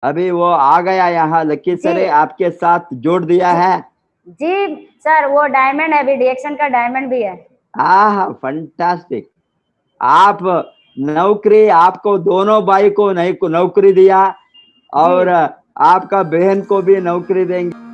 अभी वो आ गया यहाँ, लकी सर आपके साथ जोड़ दिया है। जी सर, वो डायमंड है, अभी रिएक्शन का डायमंड भी है। हाँ, फंटास्टिक। आप नौकरी, आपको दोनों भाई को नौकरी दिया और आपका बहन को भी नौकरी देंगे।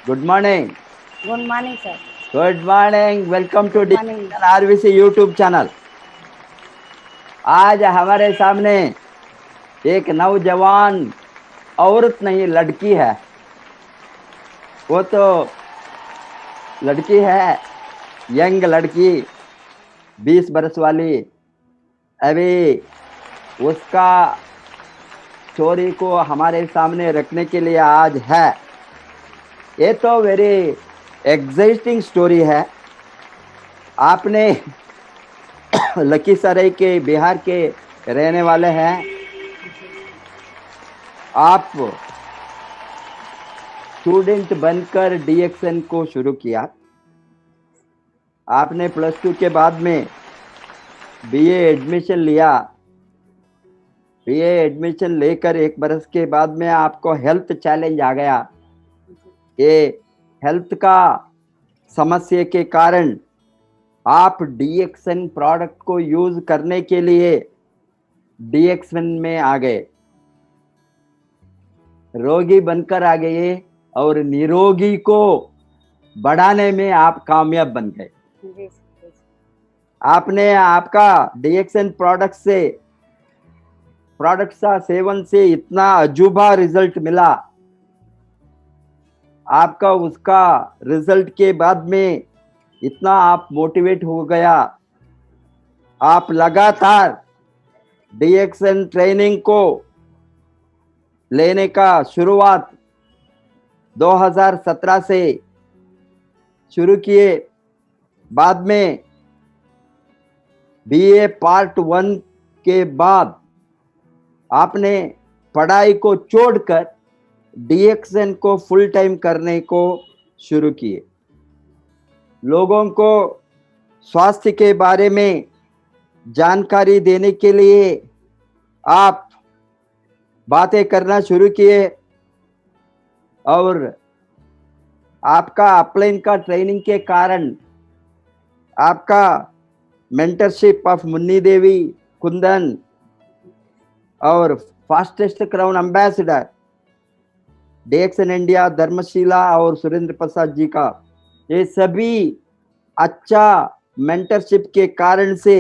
Good morning. Good morning sir. Good morning, welcome to RVC YouTube channel. आज हमारे सामने एक नौजवान औरत नहीं, लड़की है। वो तो लड़की है, यंग लड़की, 20 बरस वाली। अभी उसका स्टोरी को हमारे सामने रखने के लिए आज है। ये तो वेरी एग्जाइटिंग स्टोरी है। आपने लखीसराय के बिहार के रहने वाले हैं। आप स्टूडेंट बनकर डीएक्सएन को शुरू किया। आपने +2 के बाद में बीए एडमिशन लिया। बीए एडमिशन लेकर 1 बरस के बाद में आपको हेल्थ चैलेंज आ गया। ये हेल्थ का समस्या के कारण आप डीएक्सएन प्रोडक्ट को यूज करने के लिए डीएक्सएन में आ गए, रोगी बनकर आ गए और निरोगी को बढ़ाने में आप कामयाब बन गए। आपने आपका डीएक्सएन प्रोडक्ट का सेवन से इतना अजूबा रिजल्ट मिला। आपका उसका रिजल्ट के बाद में इतना आप मोटिवेट हो गया। आप लगातार डीएक्सएन ट्रेनिंग को लेने का शुरुआत 2017 से शुरू किए। बाद में बीए पार्ट 1 के बाद आपने पढ़ाई को छोड़कर डीएक्सएन को फुल टाइम करने को शुरू किए। लोगों को स्वास्थ्य के बारे में जानकारी देने के लिए आप बातें करना शुरू किए और आपका अपलाइन का ट्रेनिंग के कारण आपका मेंटरशिप ऑफ मुन्नी देवी कुंदन और fastest crown ambassador DXN India Dharamshila और सुरेंद्र प्रसाद जी का, ये सभी अच्छा मेंटरशिप के कारण से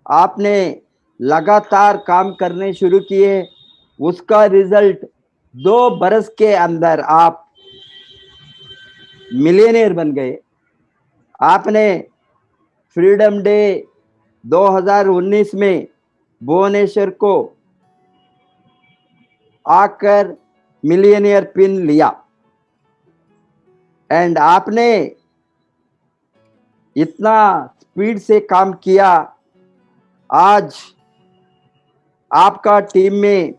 आपने लगातार काम करने शुरू किए। उसका रिजल्ट 2 बरस के अंदर आप मिलियनेयर बन गए। आपने फ्रीडम डे 2019 में भुवनेश्वर को आकर मिलियनेयर पिन लिया एंड आपने इतना स्पीड से काम किया। आज आपका टीम में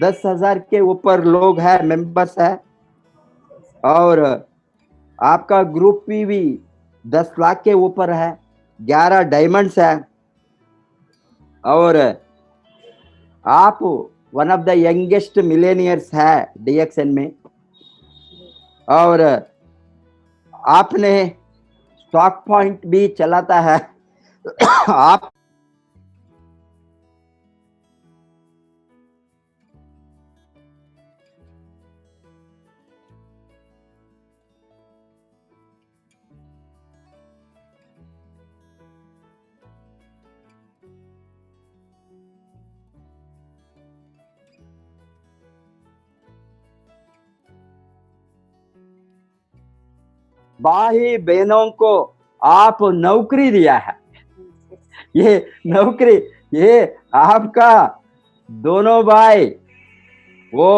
10,000 के ऊपर लोग हैं, मेंबर्स हैं और आपका ग्रुप भी 10 लाख के ऊपर है, 11 डायमंड्स है और आप one of the youngest millionaires है डीएक्सएन में। और आपने स्टॉक पॉइंट भी चलाता है। आप भाई बहनों को आप नौकरी दिया है। ये नौकरी, ये आपका दोनों भाई वो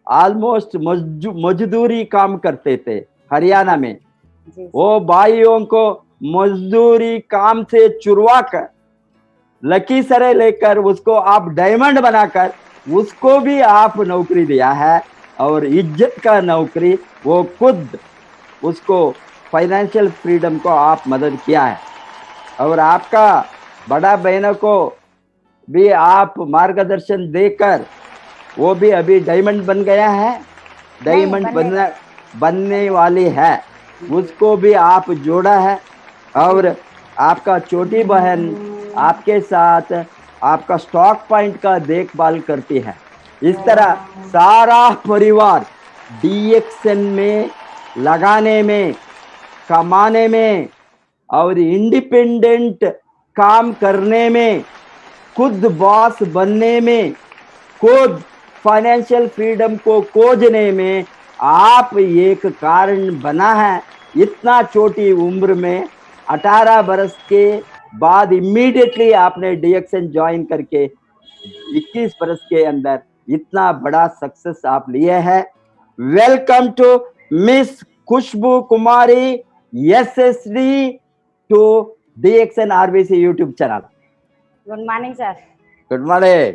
ऑलमोस्ट मजदूरी काम करते थे हरियाणा में। वो भाइयों को मजदूरी काम से चुरवा कर लखीसराय लेकर उसको आप डायमंड बनाकर उसको भी आप नौकरी दिया है और इज्जत का नौकरी, वो खुद उसको फाइनेंशियल फ्रीडम को आप मदद किया है। और आपका बड़ा बहनों को भी आप मार्गदर्शन देकर वो भी अभी डायमंड बन गया है, डायमंड बनने वाली है, उसको भी आप जोड़ा है। और आपका छोटी बहन आपके साथ आपका स्टॉक पॉइंट का देखभाल करती है। इस तरह सारा परिवार डीएक्सएन में लगाने में, कमाने में और इंडिपेंडेंट काम करने में, खुद बॉस बनने में, खुद फाइनेंशियल फ्रीडम को खोजने में आप एक कारण बना है। इतना छोटी उम्र में 18 बरस के बाद इमीडिएटली आपने डीएक्सएन ज्वाइन करके 21 बरस के अंदर इतना बड़ा सक्सेस आप लिए हैं। Welcome to miss Khushbu Kumari SSD to DXN RBC YouTube channel. Good morning sir. Good morning.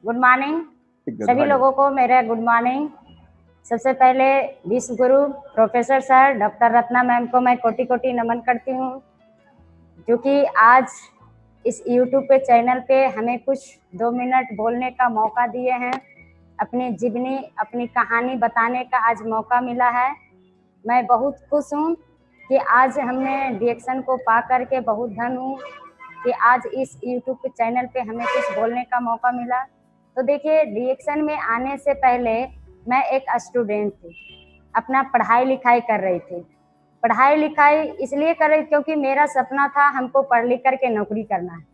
Good morning सभी लोगों को मेरा गुड मॉर्निंग। सबसे पहले विश्व गुरु professor sir doctor Ratna ma'am को मैं कोटि कोटि नमन करती हूँ, जो कि आज इस यूट्यूब पे चैनल पे हमें कुछ 2 मिनट बोलने का मौका दिए हैं। अपनी जीवनी अपनी कहानी बताने का आज मौका मिला है। मैं बहुत खुश हूँ कि आज हमने DXN को पा करके बहुत धन हूँ कि आज इस यूट्यूब पे चैनल पे हमें कुछ बोलने का मौका मिला। तो देखिए, DXN में आने से पहले मैं एक स्टूडेंट थी, अपना पढ़ाई लिखाई कर रही थी। पढ़ाई लिखाई इसलिए कर रही क्योंकि मेरा सपना था हमको पढ़ लिख करके नौकरी करना है।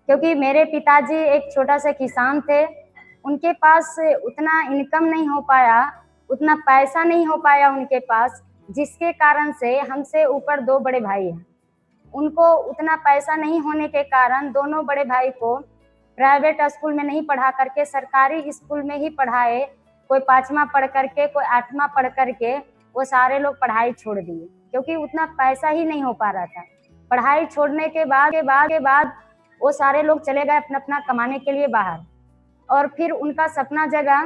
क्योंकि मेरे पिताजी एक छोटा सा किसान थे, उनके पास उतना इनकम नहीं हो पाया, उतना पैसा नहीं हो पाया उनके पास, जिसके कारण से हमसे ऊपर 2 बड़े भाई हैं। उनको उतना पैसा नहीं होने के कारण दोनों बड़े भाई को प्राइवेट स्कूल में नहीं पढ़ा करके सरकारी स्कूल में ही पढ़ाए। कोई 5वां पढ़ करके, कोई 8वां पढ़ करके वो सारे लोग पढ़ाई छोड़ दिए, क्योंकि उतना पैसा ही नहीं हो पा रहा था। पढ़ाई छोड़ने के बाद वो सारे लोग चले गए अपना अपना कमाने के लिए बाहर। और फिर उनका सपना जगा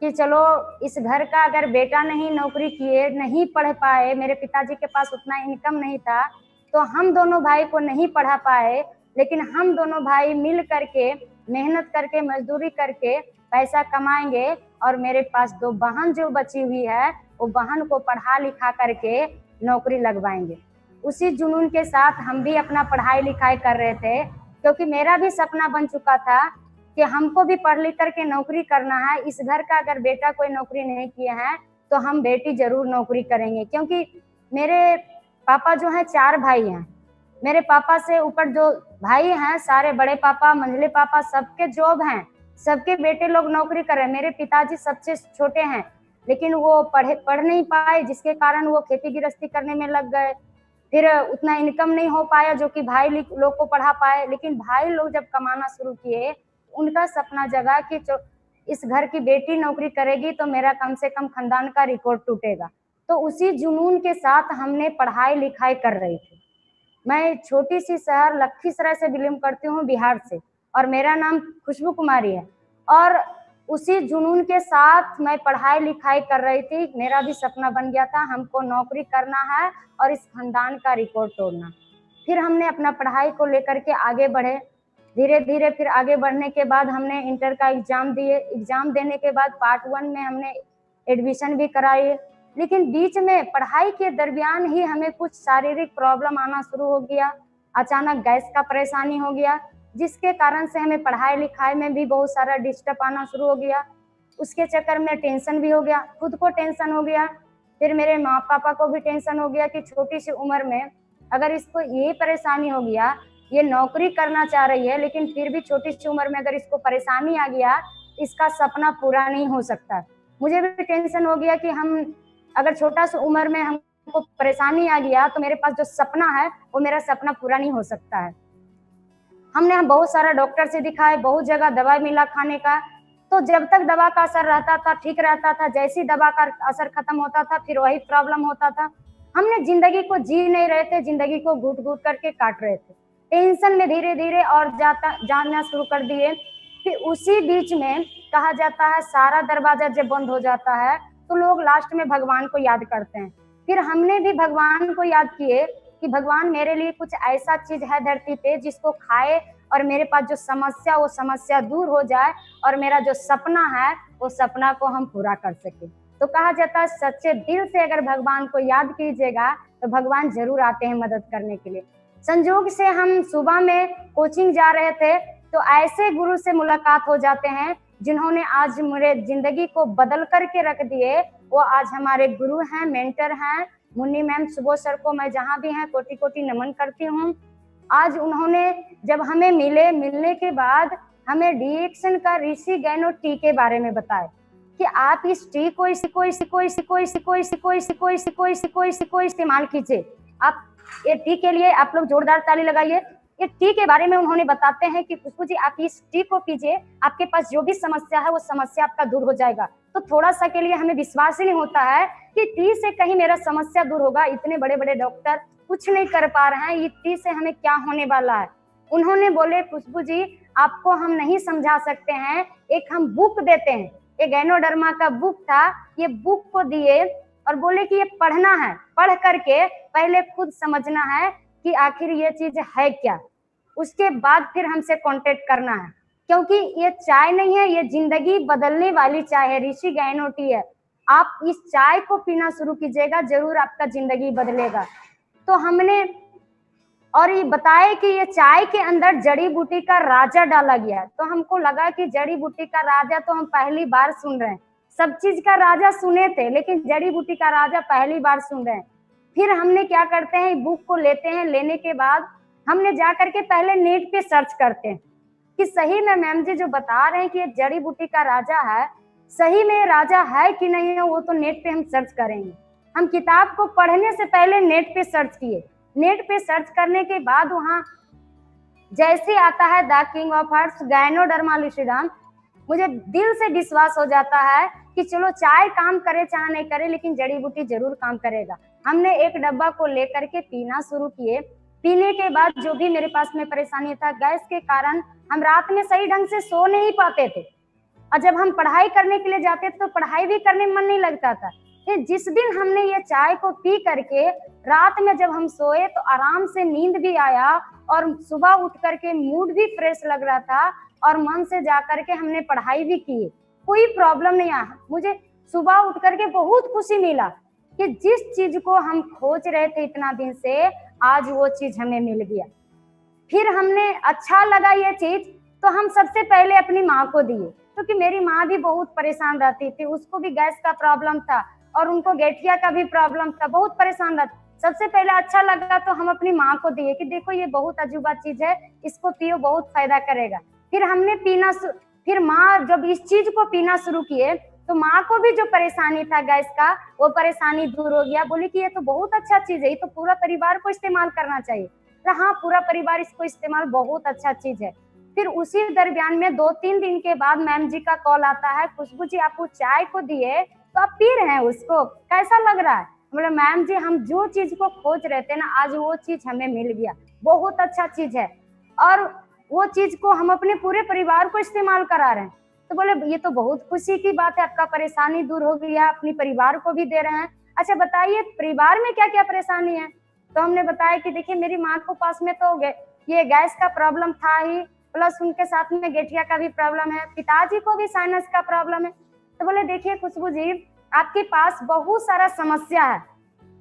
कि चलो इस घर का अगर बेटा नहीं नौकरी किए, नहीं पढ़ पाए, मेरे पिताजी के पास उतना इनकम नहीं था, तो हम दोनों भाई को नहीं पढ़ा पाए, लेकिन हम दोनों भाई मिल करके मेहनत करके मजदूरी करके पैसा कमाएंगे और मेरे पास 2 बहन जो बची हुई है वो बहन को पढ़ा लिखा करके नौकरी लगवाएंगे। उसी जुनून के साथ हम भी अपना पढ़ाई लिखाई कर रहे थे, क्योंकि मेरा भी सपना बन चुका था कि हमको भी पढ़ लिख करके नौकरी करना है। इस घर का अगर बेटा कोई नौकरी नहीं किया है तो हम बेटी जरूर नौकरी करेंगे, क्योंकि मेरे पापा जो हैं 4 भाई हैं। मेरे पापा से ऊपर जो भाई हैं सारे बड़े पापा, मंझले पापा, सबके जॉब हैं, सबके बेटे लोग नौकरी कर रहे हैं। मेरे पिताजी सबसे छोटे हैं, लेकिन वो पढ़ नहीं पाए, जिसके कारण वो खेती गृहस्थी करने में लग गए। फिर उतना इनकम नहीं हो पाया जो कि भाई लोग को पढ़ा पाए। लेकिन भाई लोग जब कमाना शुरू किए, उनका सपना जगा कि इस घर की बेटी नौकरी करेगी तो मेरा कम से कम खानदान का रिकॉर्ड टूटेगा। तो उसी जुनून के साथ हमने पढ़ाई लिखाई कर रही थी। मैं छोटी सी शहर लखीसराय से बिलोंग करती हूँ, बिहार से, और मेरा नाम खुशबू कुमारी है। और उसी जुनून के साथ मैं पढ़ाई लिखाई कर रही थी। मेरा भी सपना बन गया था हमको नौकरी करना है और इस खानदान का रिकॉर्ड तोड़ना। फिर हमने अपना पढ़ाई को लेकर के आगे बढ़े। धीरे धीरे फिर आगे बढ़ने के बाद हमने इंटर का एग्जाम दिए। एग्जाम देने के बाद पार्ट 1 में हमने एडमिशन भी कराई। लेकिन बीच में पढ़ाई के दरमियान ही हमें कुछ शारीरिक प्रॉब्लम आना शुरू हो गया। अचानक गैस का परेशानी हो गया, जिसके कारण से हमें पढ़ाई लिखाई में भी बहुत सारा डिस्टर्ब आना शुरू हो गया। उसके चक्कर में टेंशन भी हो गया, खुद को टेंशन हो गया, फिर मेरे माँ पापा को भी टेंशन हो गया कि छोटी सी उम्र में अगर इसको ये परेशानी हो गया, ये नौकरी करना चाह रही है लेकिन फिर भी छोटी सी उम्र में अगर इसको परेशानी आ गया, इसका सपना पूरा नहीं हो सकता। मुझे भी टेंशन हो गया कि हम अगर छोटा सा उम्र में हमको परेशानी आ गया तो मेरे पास जो सपना है वो मेरा सपना पूरा नहीं हो सकता है। हमने बहुत सारा डॉक्टर से दिखाए, बहुत जगह दवाई मिला खाने का, तो जब तक दवा का असर रहता था ठीक रहता था, जैसी दवा का असर खत्म होता था फिर वही प्रॉब्लम होता था। हमने जिंदगी को जी नहीं रहे थे, जिंदगी को घूट घूट करके काट रहे थे। टेंशन में धीरे धीरे और जानना शुरू कर दिए। फिर उसी बीच में कहा जाता है सारा दरवाजा जब बंद हो जाता है तो लोग लास्ट में भगवान को याद करते हैं। फिर हमने भी भगवान को याद किए कि भगवान मेरे लिए कुछ ऐसा चीज है धरती पे जिसको खाए और मेरे पास जो समस्या वो समस्या दूर हो जाए और मेरा जो सपना है वो सपना को हम पूरा कर सके। तो कहा जाता है सच्चे दिल से अगर भगवान को याद कीजिएगा तो भगवान जरूर आते हैं मदद करने के लिए। संजोग से हम सुबह में कोचिंग जा रहे थे तो ऐसे गुरु से मुलाकात हो जाते हैं जिन्होंने आज मेरे जिंदगी को बदल करके रख दिए। वो आज हमारे गुरु हैं, मेंटर हैं। मुन्नी मैम, सुबोध सर को मैं जहाँ भी हैं कोटि कोटि नमन करती हूँ। आज उन्होंने जब हमें मिलने के बाद हमें DXN का ऋषि गैनो टी के बारे में बताए कि आप इस टी को इस्तेमाल कीजिए। आप ये टी के लिए आप लोग जोरदार ताली लगाइए। ये टी के बारे में उन्होंने बताते हैं कि खुशबू जी आप इस टी को पीजिए, आपके पास जो भी समस्या है वो समस्या आपका दूर हो जाएगा। तो थोड़ा सा के लिए हमें विश्वास ही नहीं होता है कि टी से कहीं मेरा समस्या दूर होगा। इतने बड़े बड़े डॉक्टर कुछ नहीं कर पा रहे हैं, इतनी से हमें क्या होने वाला है। उन्होंने बोले खुशबू जी आपको हम नहीं समझा सकते हैं, एक हम बुक देते हैं, एक गैनोडर्मा का बुक था, ये बुक को दिए और बोले कि ये पढ़ना है, पढ़ करके पहले खुद समझना है कि आखिर ये चीज है क्या, उसके बाद फिर हमसे कांटेक्ट करना है, क्योंकि ये चाय नहीं है, ये जिंदगी बदलने वाली चाय है, ऋषि गैनो टी है। आप इस चाय को पीना शुरू कीजिएगा, जरूर आपका जिंदगी बदलेगा। तो हमने और ये बताया कि ये चाय के अंदर जड़ी बूटी का राजा डाला गया, तो हमको लगा कि जड़ी बूटी का राजा तो हम पहली बार सुन रहे हैं, सब चीज का राजा सुने थे लेकिन जड़ी बूटी का राजा पहली बार सुन रहे हैं। फिर हमने क्या करते हैं, बुक को लेते हैं, लेने के बाद हमने जा करके पहले नेट पे सर्च करते हैं कि सही में मैम जी जो बता रहे हैं कि ये जड़ी बूटी का राजा है, सही में राजा है कि नहीं है, वो तो नेट पे हम सर्च करेंगे। हम किताब को पढ़ने से पहले नेट पे सर्च किए, नेट पे सर्च करने के बाद वहां जैसे आता है the king of herbs Ganoderma lucidum, मुझे दिल से विश्वास हो जाता है कि चलो चाय काम करे चाहे नहीं करे लेकिन जड़ी बूटी जरूर काम करेगा। हमने एक डब्बा को लेकर के पीना शुरू किए। पीने के बाद जो भी मेरे पास में परेशानी था, गैस के कारण हम रात में सही ढंग से सो नहीं पाते थे, और जब हम पढ़ाई करने के लिए जाते थे तो पढ़ाई भी करने में मन नहीं लगता था। फिर जिस दिन हमने ये चाय को पी करके रात में जब हम सोए तो आराम से नींद भी आया और सुबह उठ करके मूड भी फ्रेश लग रहा था और मन से जा करके हमने पढ़ाई भी की, कोई प्रॉब्लम नहीं आया। मुझे सुबह उठ करके बहुत खुशी मिला कि जिस चीज को हम खोज रहे थे इतना दिन से, आज वो चीज हमें मिल गया। फिर हमने अच्छा लगा ये चीज, तो हम सबसे पहले अपनी माँ को दिए, क्योंकि मेरी माँ भी बहुत परेशान रहती थी, उसको भी गैस का प्रॉब्लम था और उनको गठिया का भी प्रॉब्लम था, बहुत परेशान रहती। सबसे पहले अच्छा लगा तो हम अपनी माँ को दिए कि देखो ये बहुत अजूबा चीज है, इसको पियो, बहुत फायदा करेगा। फिर हमने फिर माँ जब इस चीज को पीना शुरू किए तो माँ को भी जो परेशानी था गैस का, वो परेशानी दूर हो गया। बोली कि ये तो बहुत अच्छा चीज है, ये तो पूरा परिवार को इस्तेमाल करना चाहिए। तो हाँ, पूरा परिवार इसको इस्तेमाल, बहुत अच्छा चीज है। फिर उसी दरमियान में 2-3 दिन के बाद मैम जी का कॉल आता है, खुशबू जी आप वो चाय को दिए तो आप पी रहे हैं, उसको कैसा लग रहा है? बोले मैम जी हम जो चीज को खोज रहे थे ना, आज वो चीज हमें मिल गया, बहुत अच्छा चीज है और वो चीज को हम अपने पूरे परिवार को इस्तेमाल करा रहे हैं। तो बोले ये तो बहुत खुशी की बात है, आपका परेशानी दूर हो गया, अपनी परिवार को भी दे रहे हैं। अच्छा बताइए परिवार में क्या क्या परेशानी है? तो हमने बताया कि देखिए मेरी माँ को पास में तो ये गैस का प्रॉब्लम था ही, प्लस उनके साथ में गठिया का भी प्रॉब्लम है, पिताजी को भी साइनस का प्रॉब्लम है। तो बोले देखिए खुशबू जी आपके पास बहुत सारा समस्या है,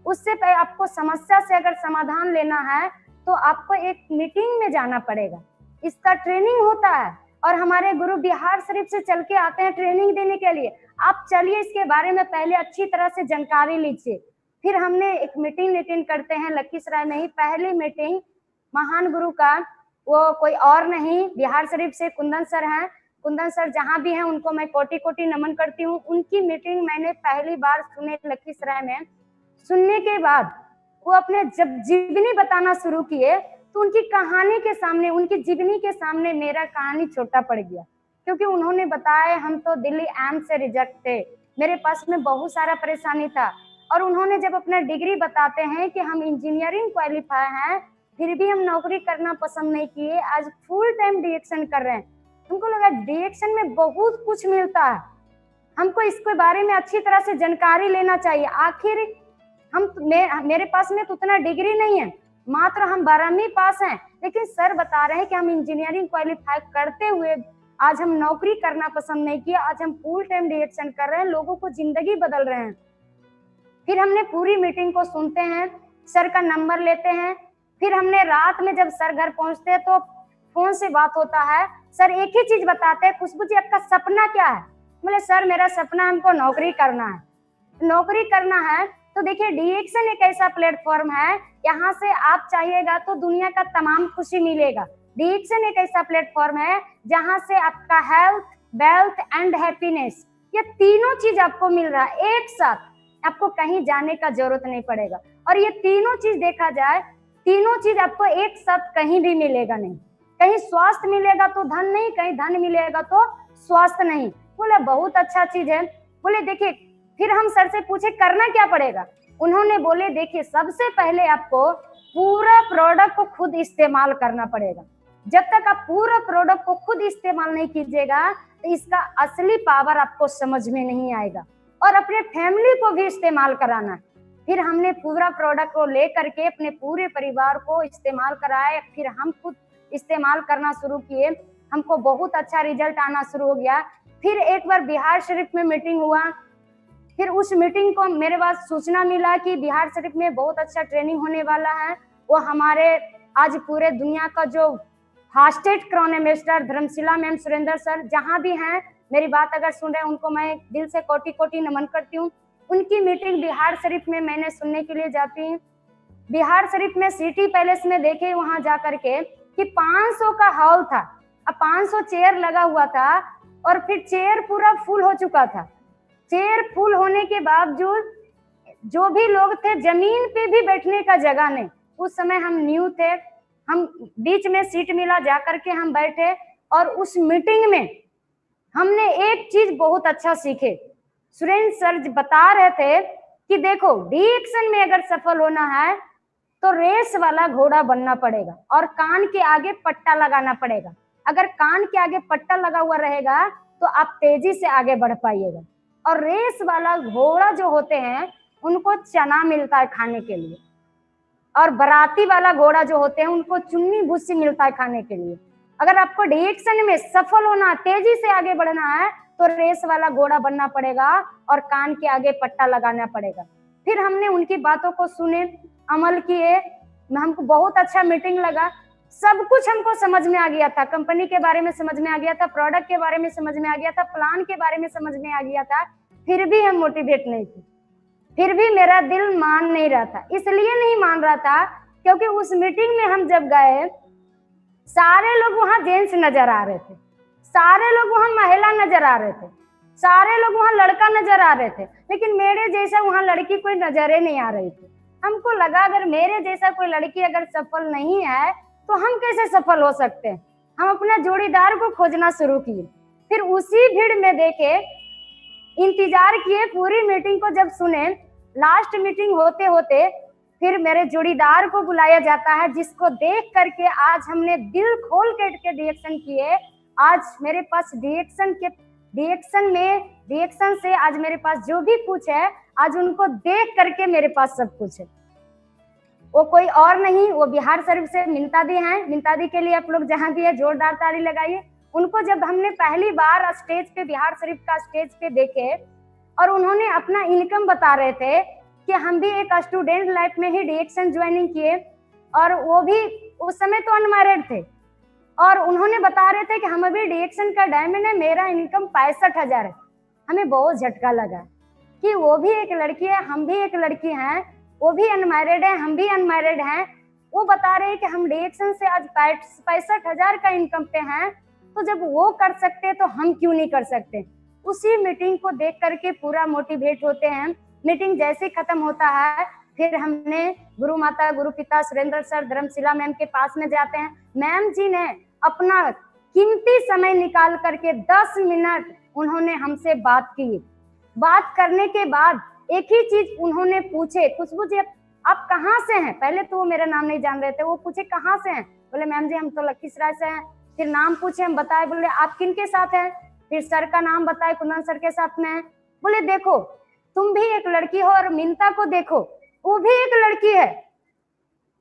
उससे पहले आपको समस्या से अगर समाधान लेना है तो आपको एक मीटिंग में जाना पड़ेगा, इसका ट्रेनिंग होता है और हमारे गुरु बिहार शरीफ से चल के आते हैं ट्रेनिंग देने के लिए। आप चलिए इसके बारे में पहले अच्छी तरह से जानकारी लीजिए। फिर हमने एक मीटिंग अटेंड करते हैं लखीसराय में ही, पहली मीटिंग महान गुरु का, वो कोई और नहीं बिहार शरीफ से कुंदन सर हैं। कुंदन सर जहाँ भी हैं उनको मैं कोटि कोटि नमन करती हूँ। उनकी मीटिंग मैंने पहली बार सुने लखीसराय में। सुनने के बाद वो अपने जब जीवनी बताना शुरू किए तो उनकी कहानी के सामने, उनकी जीवनी के सामने मेरा कहानी छोटा पड़ गया, क्योंकि उन्होंने बताया हम तो दिल्ली एम्स से रिजेक्ट थे, मेरे पास में बहुत सारा परेशानी था, और उन्होंने जब अपना डिग्री बताते हैं कि हम इंजीनियरिंग क्वालिफाई हैं फिर भी हम नौकरी करना पसंद नहीं किए, आज फुल टाइम डीएक्शन कर रहे हैं। हमको लगा डीएक्शन में बहुत कुछ मिलता है, हमको इसके बारे में अच्छी तरह से जानकारी लेना चाहिए। आखिर मेरे पास में तो उतना डिग्री नहीं है, मात्र हम 12वीं पास हैं, लेकिन सर बता रहे हैं कि हम इंजीनियरिंग क्वालिफाई करते हुए आज हम नौकरी करना पसंद नहीं किया, आज हम फुल टाइम डीएक्शन कर रहे हैं, लोगों को जिंदगी बदल रहे हैं। फिर हमने पूरी मीटिंग को सुनते हैं, सर का नंबर लेते हैं। फिर हमने रात में जब सर घर पहुंचते हैं तो फोन से बात होता है, सर एक ही चीज बताते हैं, खुशबू जी आपका सपना क्या है? बोले सर मेरा सपना हमको नौकरी करना है। नौकरी करना है तो देखिए डीएक्शन एक ऐसा प्लेटफॉर्म है, यहाँ से आप चाहिएगा तो दुनिया का तमाम खुशी मिलेगा। डीएक्शन एक ऐसा प्लेटफॉर्म है जहाँ से आपका हेल्थ, वेल्थ एंड हैप्पीनेस, ये तीनों चीज आपको मिल रहा है एक साथ, आपको कहीं जाने का जरूरत नहीं पड़ेगा। और ये तीनों चीज देखा जाए, तीनों चीज आपको एक साथ कहीं भी मिलेगा नहीं। कहीं स्वास्थ्य मिलेगा तो धन नहीं, कहीं धन मिलेगा तो स्वास्थ्य नहीं। बोले बहुत अच्छा चीज है। बोले देखिए, फिर हम सर से पूछे करना क्या पड़ेगा? उन्होंने बोले देखिए सबसे पहले आपको पूरा प्रोडक्ट को खुद इस्तेमाल करना पड़ेगा। जब तक आप पूरा प्रोडक्ट को खुद इस्तेमाल नहीं कीजिएगा तो इसका असली पावर आपको समझ में नहीं आएगा, और अपने फैमिली को भी इस्तेमाल कराना है। फिर हमने पूरा प्रोडक्ट को लेकर के अपने पूरे परिवार को इस्तेमाल कराए, फिर हम खुद इस्तेमाल करना शुरू किए, हमको बहुत अच्छा रिजल्ट आना शुरू हो गया। फिर एक बार बिहार शरीफ में मीटिंग हुआ, फिर उस मीटिंग को मेरे पास सूचना मिला कि बिहार शरीफ में बहुत अच्छा ट्रेनिंग होने वाला है। वो हमारे आज पूरे दुनिया का जो fastest chronometer Dharamshila ma'am, Surendra sir जहाँ भी हैं, मेरी बात अगर सुन रहे हैं उनको मैं दिल से कोटि कोटि नमन करती हूँ। उनकी मीटिंग बिहार शरीफ में मैंने सुनने के लिए जाती हूँ। बिहार शरीफ में सिटी पैलेस में देखे वहां जा करके कि 500 का हॉल था, अब 500 चेयर लगा हुआ था और फिर चेयर पूरा फुल हो चुका था। चेयर फुल होने के बावजूद जो भी लोग थे जमीन पे भी बैठने का जगह नहीं। उस समय हम न्यू थे, हम बीच में सीट मिला, जा करके हम बैठे और उस मीटिंग में हमने एक चीज बहुत अच्छा सीखे। सुरेंद्र सर बता रहे थे कि देखो डी-एक्शन में अगर सफल होना है तो रेस वाला घोड़ा बनना पड़ेगा और कान के आगे पट्टा लगाना पड़ेगा। अगर कान के आगे पट्टा लगा हुआ रहेगा तो आप तेजी से आगे बढ़ पाइएगा। और रेस वाला घोड़ा जो होते हैं उनको चना मिलता है खाने के लिए, और बराती वाला घोड़ा जो होते हैं उनको चुन्नी भूसी मिलता है खाने के लिए। अगर आपको डी-एक्शन में सफल होना, तेजी से आगे बढ़ना है तो रेस वाला घोड़ा बनना पड़ेगा और कान के आगे पट्टा लगाना पड़ेगा। फिर हमने उनकी बातों को सुने, अमल किए, हमको बहुत अच्छा मीटिंग लगा। सब कुछ हमको समझ में आ गया था, कंपनी के बारे में समझ में आ गया था, प्रोडक्ट के बारे में समझ में आ गया था, प्लान के बारे में समझ में आ गया था। फिर भी हम मोटिवेट नहीं थे, फिर भी मेरा दिल मान नहीं रहा था। इसलिए नहीं मान रहा था क्योंकि उस मीटिंग में हम जब गए सारे लोग वहां जेंट्स नजर आ रहे थे, सारे लोग वहां महिला नजर आ रहे थे, सारे लोग वहां लड़का नजर आ रहे थे, लेकिन मेरे जैसा वहां लड़की कोई नजरे नहीं आ रही थी। हमको लगा अगर मेरे जैसा कोई लड़की अगर सफल नहीं है तो हम कैसे सफल हो सकते हैं। हम अपना जोड़ीदार को खोजना शुरू किए। फिर उसी भीड़ में देखे, इंतजार किए, पूरी मीटिंग को जब सुने, लास्ट मीटिंग होते होते फिर मेरे जोड़ीदार को बुलाया जाता है, जिसको देख करके आज हमने दिल खोल के डी-एक्शन किए। आज मेरे पास डी-एक्शन से आज मेरे पास जो भी कुछ है, आज उनको देख करके मेरे पास सब कुछ है। वो कोई और नहीं, वो बिहार शरीफ से मिंता दी हैं। मिंता दी के लिए आप लोग जहां भी है जोरदार ताली लगाइए। उनको जब हमने पहली बार स्टेज पे, बिहार शरीफ का स्टेज पे देखे और उन्होंने अपना इनकम बता रहे थे कि हम भी एक स्टूडेंट लाइफ में ही डी-एक्शन ज्वाइनिंग किए, और वो भी उस समय तो अनमैरिड थे, और उन्होंने बता रहे थे कि हम अभी डी-एक्शन का डायमंड है, मेरा इनकम 65,000 है। हमें बहुत झटका लगा कि वो भी एक लड़की है, हम भी एक लड़की हैं, वो भी अनमैरिड है, हम भी अनमैरिड हैं। वो बता रहे हैं कि हम डी-एक्शन से आज 65,000 का इनकम पे हैं, तो जब वो कर सकते तो हम क्यों नहीं कर सकते। उसी मीटिंग को देख करके पूरा मोटिवेट होते हैं। मीटिंग जैसे खत्म होता है फिर हमने गुरु माता, गुरु पिता सुरेंद्र सर, धर्मशिला मैम के पास में जाते हैं। मैम जी ने अपना कीमती समय निकाल करके 10 मिनट उन्होंने हमसे बात की। बात करने के बाद एक ही चीज उन्होंने पूछे, खुशबू जी आप कहाँ से हैं। पहले तो वो मेरा नाम नहीं जान रहे थे, वो पूछे कहाँ से हैं। बोले मैम जी हम तो लखीसराय से हैं। फिर नाम पूछे, हम बताए। बोले आप किन के साथ हैं। फिर सर का नाम बताए, कुंदन सर के साथ में है। बोले देखो तुम भी एक लड़की हो और मिंता को देखो, वो भी एक लड़की है,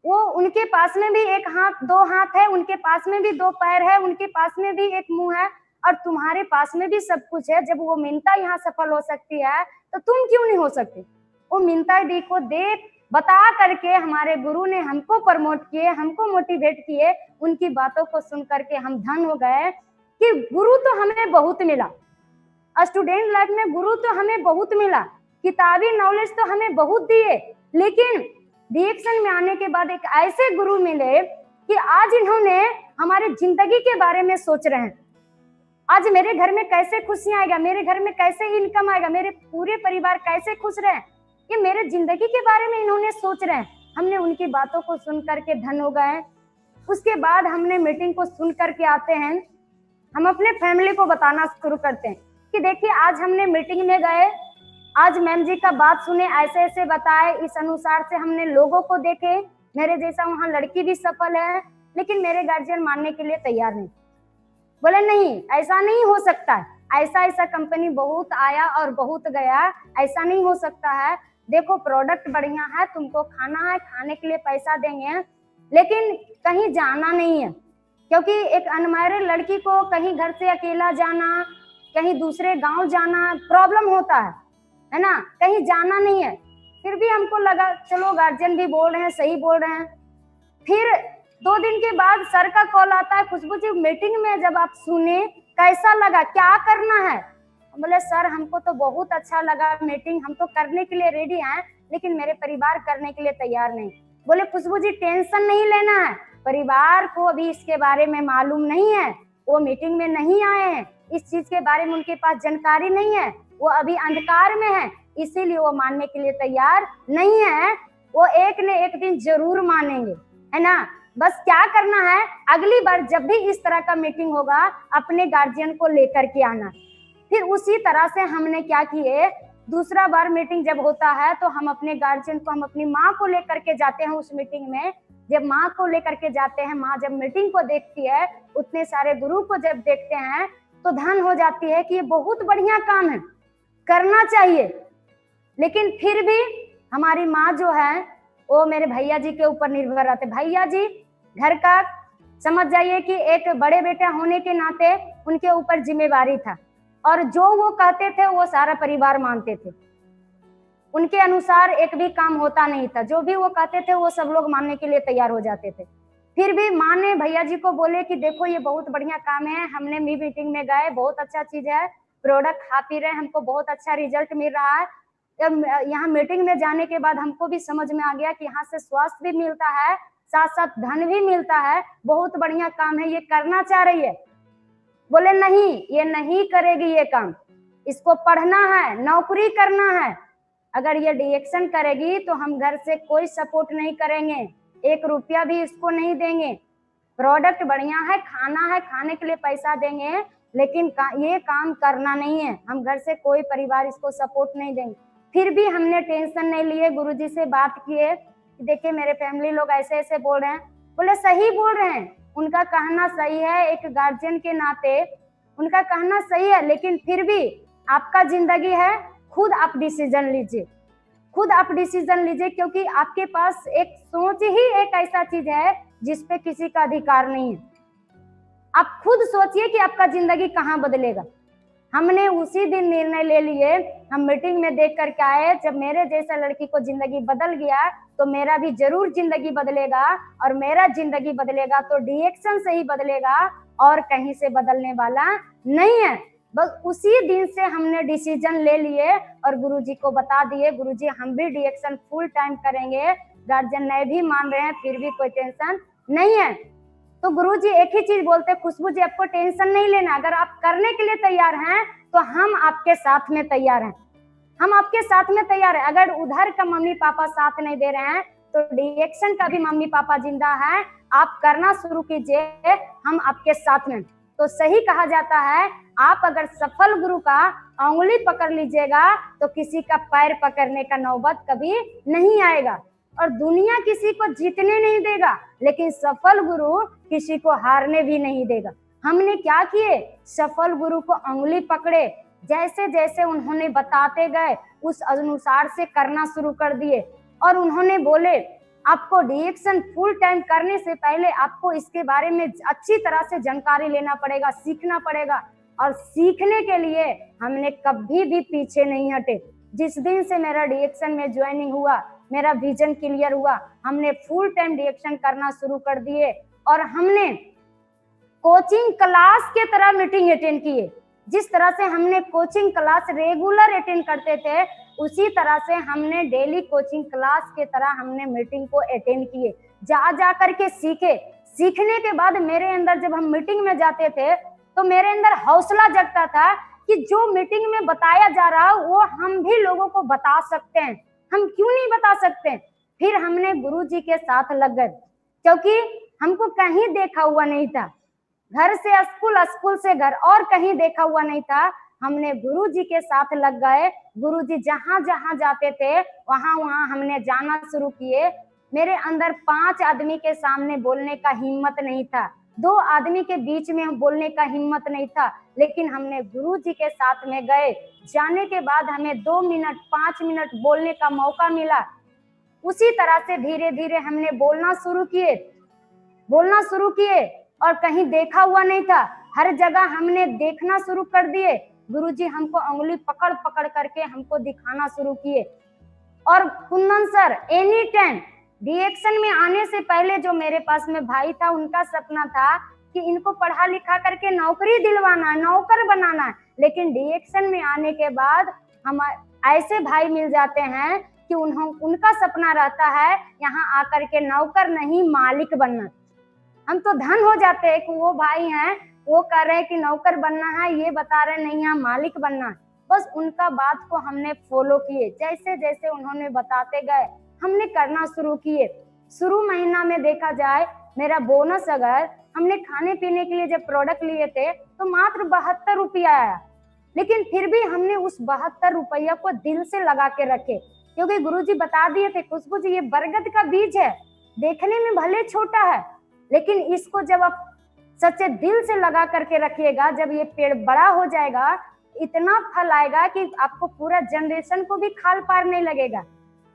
वो उनके पास में भी एक हाथ, 2 हाथ है, उनके पास में भी 2 पैर है, उनके पास में भी एक मुंह है, और तुम्हारे पास में भी सब कुछ है। जब वो मिंता यहाँ सफल हो सकती है तो तुम क्यों नहीं हो सकती। वो मिंता दी को देख बता करके हमारे गुरु ने हमको प्रमोट किए, हमको मोटिवेट किए। उनकी बातों को सुन करके हम धन हो गए कि गुरु तो हमें बहुत मिला, स्टूडेंट लाइफ में गुरु तो हमें बहुत मिला, किताबी नॉलेज तो हमें बहुत दिए, लेकिन डी-एक्शन में आने के बाद एक ऐसे गुरु मिले कि आज इन्होंने हमारे जिंदगी के बारे में सोच रहे हैं। आज मेरे घर में कैसे खुशियां आएगा, मेरे घर में कैसे इनकम आएगा, मेरे पूरे परिवार कैसे खुश रहे, ये मेरे जिंदगी के बारे में इन्होंने सोच रहे हैं। हमने उनकी बातों को सुन करके धन हो गए। उसके बाद हमने मीटिंग को सुन करके आते हैं, हम अपने फैमिली को बताना शुरू करते हैं कि देखिए आज हमने मीटिंग में गए, आज मैम जी का बात सुने, ऐसे ऐसे बताए, इस अनुसार से हमने लोगों को देखे, मेरे जैसा वहाँ लड़की भी सफल है, लेकिन मेरे गार्जियन मानने के लिए तैयार नहीं। बोले नहीं, ऐसा नहीं हो सकता है, ऐसा ऐसा कंपनी बहुत आया और बहुत गया, ऐसा नहीं हो सकता है। देखो प्रोडक्ट बढ़िया है, तुमको खाना है, खाने के लिए पैसा देंगे, लेकिन कहीं जाना नहीं है, क्योंकि एक अनमैरिड लड़की को कहीं घर से अकेला जाना, कहीं दूसरे गांव जाना प्रॉब्लम होता है ना, कहीं जाना नहीं है। फिर भी हमको लगा चलो गार्जियन भी बोल रहे हैं, सही बोल रहे हैं। फिर 2 दिन के बाद सर का कॉल आता है, खुशबू जी मीटिंग में जब आप सुने कैसा लगा, क्या करना है? बोले सर हमको तो बहुत अच्छा लगा मीटिंग, हम तो करने के लिए रेडी हैं, लेकिन मेरे परिवार करने के लिए तैयार नहीं। बोले खुशबू जी टेंशन नहीं लेना है, परिवार को अभी इसके बारे में मालूम नहीं है, वो मीटिंग में नहीं आए हैं, इस चीज के बारे में उनके पास जानकारी नहीं है, वो अभी अंधकार में है, इसीलिए वो मानने के लिए तैयार नहीं है। वो एक न एक दिन जरूर मानेंगे, है ना। बस क्या करना है, अगली बार जब भी इस तरह का मीटिंग होगा अपने गार्जियन को लेकर के आना। फिर उसी तरह से हमने क्या किए, दूसरा बार मीटिंग जब होता है तो हम अपने गार्जियन को, हम अपनी माँ को लेकर के जाते हैं उस मीटिंग में। जब माँ को लेकर के जाते हैं, माँ जब मीटिंग को देखती है, उतने सारे गुरु को जब देखते हैं तो धन हो जाती है कि ये बहुत बढ़िया काम है, करना चाहिए। लेकिन फिर भी हमारी माँ जो है वो मेरे भैया जी के ऊपर निर्भर रहते। भैया जी घर का समझ जाइए कि एक बड़े बेटा होने के नाते उनके ऊपर जिम्मेवारी था, और जो वो कहते थे वो सारा परिवार मानते थे, उनके अनुसार एक भी काम होता नहीं था, जो भी वो कहते थे वो सब लोग मानने के लिए तैयार हो जाते थे। फिर भी माँ ने भैया जी को बोले कि देखो ये बहुत बढ़िया काम है, हमने मीटिंग में गए, बहुत अच्छा चीज है, प्रोडक्ट खा पी रहे हैं, हमको बहुत अच्छा रिजल्ट मिल रहा है। यहाँ मीटिंग में जाने के बाद हमको भी समझ में आ गया कि यहाँ से स्वास्थ्य भी मिलता है, साथ साथ धन भी मिलता है, बहुत बढ़िया काम है, ये करना चाह रही है। बोले नहीं, ये नहीं करेगी ये काम, इसको पढ़ना है, नौकरी करना है, अगर ये डिएक्शन करेगी तो हम घर से कोई सपोर्ट नहीं करेंगे, 1 रुपया भी इसको नहीं देंगे। प्रोडक्ट बढ़िया है, खाना है, खाने के लिए पैसा देंगे, लेकिन ये काम करना नहीं है, हम घर से कोई परिवार इसको सपोर्ट नहीं देंगे। फिर भी हमने टेंशन नहीं लिए, गुरुजी से बात किए कि देखिए मेरे फैमिली लोग ऐसे ऐसे बोल रहे हैं। बोले सही बोल रहे हैं, उनका कहना सही है, एक गार्जियन के नाते उनका कहना सही है, लेकिन फिर भी आपका जिंदगी है, खुद आप डिसीजन लीजिए, खुद आप डिसीजन लीजिए, क्योंकि आपके पास एक सोच ही एक ऐसा चीज है जिसपे किसी का अधिकार नहीं है। आप खुद सोचिए कि आपका जिंदगी कहाँ बदलेगा। हमने उसी दिन निर्णय ले लिए, हम मीटिंग में देख करके आए, जब मेरे जैसा लड़की को जिंदगी बदल गया तो मेरा भी जरूर जिंदगी बदलेगा, और मेरा जिंदगी बदलेगा तो डिएक्शन से ही बदलेगा, और कहीं से बदलने वाला नहीं है। बस उसी दिन से हमने डिसीजन ले लिए और गुरुजी को बता दिए, गुरुजी हम भी डिएक्शन फुल टाइम करेंगे, गार्जियन नहीं भी मान रहे हैं, फिर भी कोई टेंशन नहीं है। तो गुरुजी एक ही चीज बोलते, खुशबू जी आपको टेंशन नहीं लेना, अगर आप करने के लिए तैयार हैं तो हम आपके साथ में तैयार हैं, हम आपके साथ में तैयार हैं। अगर उधर का मम्मी पापा साथ नहीं दे रहे हैं तो डिएक्शन का भी मम्मी पापा जिंदा है, आप करना शुरू कीजिए, हम आपके साथ में। तो सही कहा जाता है, आप अगर सफल गुरु का उंगली पकड़ लीजिएगा तो किसी का पैर पकड़ने का नौबत कभी नहीं आएगा, और दुनिया किसी को जीतने नहीं देगा, लेकिन सफल गुरु किसी को हारने भी नहीं देगा। हमने क्या किए, सफल गुरु को उंगली पकड़े, जैसे जैसे उन्होंने बताते गए उस अनुसार से करना शुरू कर दिए, और उन्होंने बोले आपको डिएक्शन फुल टाइम करने से पहले आपको इसके बारे में अच्छी तरह से जानकारी लेना पड़ेगा, सीखना पड़ेगा, और सीखने के लिए हमने कभी भी पीछे नहीं हटे। जिस दिन से मेरा डिएक्शन में ज्वाइनिंग हुआ, मेरा विजन क्लियर हुआ, हमने फुल टाइम डिएक्शन करना शुरू कर दिए, और हमने कोचिंग क्लास के तरह मीटिंग अटेंड किए। जिस तरह से हमने कोचिंग क्लास रेगुलर अटेंड करते थे, उसी तरह से हमने डेली कोचिंग क्लास के तरह हमने मीटिंग को अटेंड किए, जा करके सीखे। सीखने के बाद मेरे अंदर जब हम मीटिंग में जाते थे तो मेरे अंदर हौसला जगता था कि जो मीटिंग में बताया जा रहा वो हम भी लोगों को बता सकते हैं, हम क्यों नहीं बता सकते। फिर हमने गुरुजी के साथ लग गए, क्योंकि हमको कहीं देखा हुआ नहीं था, घर से स्कूल, स्कूल से घर, और कहीं देखा हुआ नहीं था। हमने गुरुजी के साथ लग गए, गुरुजी जहां जहां जाते थे वहां वहां हमने जाना शुरू किए। मेरे अंदर 5 आदमी के सामने बोलने का हिम्मत नहीं था, 2 आदमी के बीच में बोलने का हिम्मत नहीं था, लेकिन हमने गुरुजी के साथ में गए। जाने के बाद हमें 2 मिनट 5 मिनट बोलने का मौका मिला। उसी तरह से धीरे धीरे हमने बोलना शुरू किए और कहीं देखा हुआ नहीं था, हर जगह हमने देखना शुरू कर दिए। गुरुजी हमको उंगली पकड़ पकड़ करके हमको दिखाना शुरू किए। और कुंदन सर एनी टाइम डिएक्शन में आने से पहले जो मेरे पास में भाई था, उनका सपना था कि इनको पढ़ा लिखा करके नौकरी दिलवाना है, नौकर बनाना है। लेकिन डिएक्शन में आने के बाद हम ऐसे भाई मिल जाते हैं कि उनका सपना रहता है यहाँ आकर के नौकर नहीं मालिक बनना। हम तो धन हो जाते हैं कि वो भाई हैं, वो कह रहे हैं कि नौकर बनना है, ये बता रहे नहीं यहाँ मालिक बनना है। बस उनका बात को हमने फॉलो किए, जैसे जैसे उन्होंने बताते गए हमने करना शुरू किए। शुरू महीना में देखा जाए मेरा बोनस, अगर हमने खाने पीने के लिए जब प्रोडक्ट लिए थे तो मात्र 72 रुपया आया, लेकिन फिर भी हमने उस 72 रुपया को दिल से लगा के रखे, क्योंकि गुरुजी बता दिए थे खुशबू जी ये बरगद का बीज है, देखने में भले छोटा है, लेकिन इसको जब आप सच्चे दिल से लगा करके रखिएगा, जब ये पेड़ बड़ा हो जाएगा इतना फल आएगा कि आपको पूरा जनरेशन को भी खाल पार नहीं लगेगा।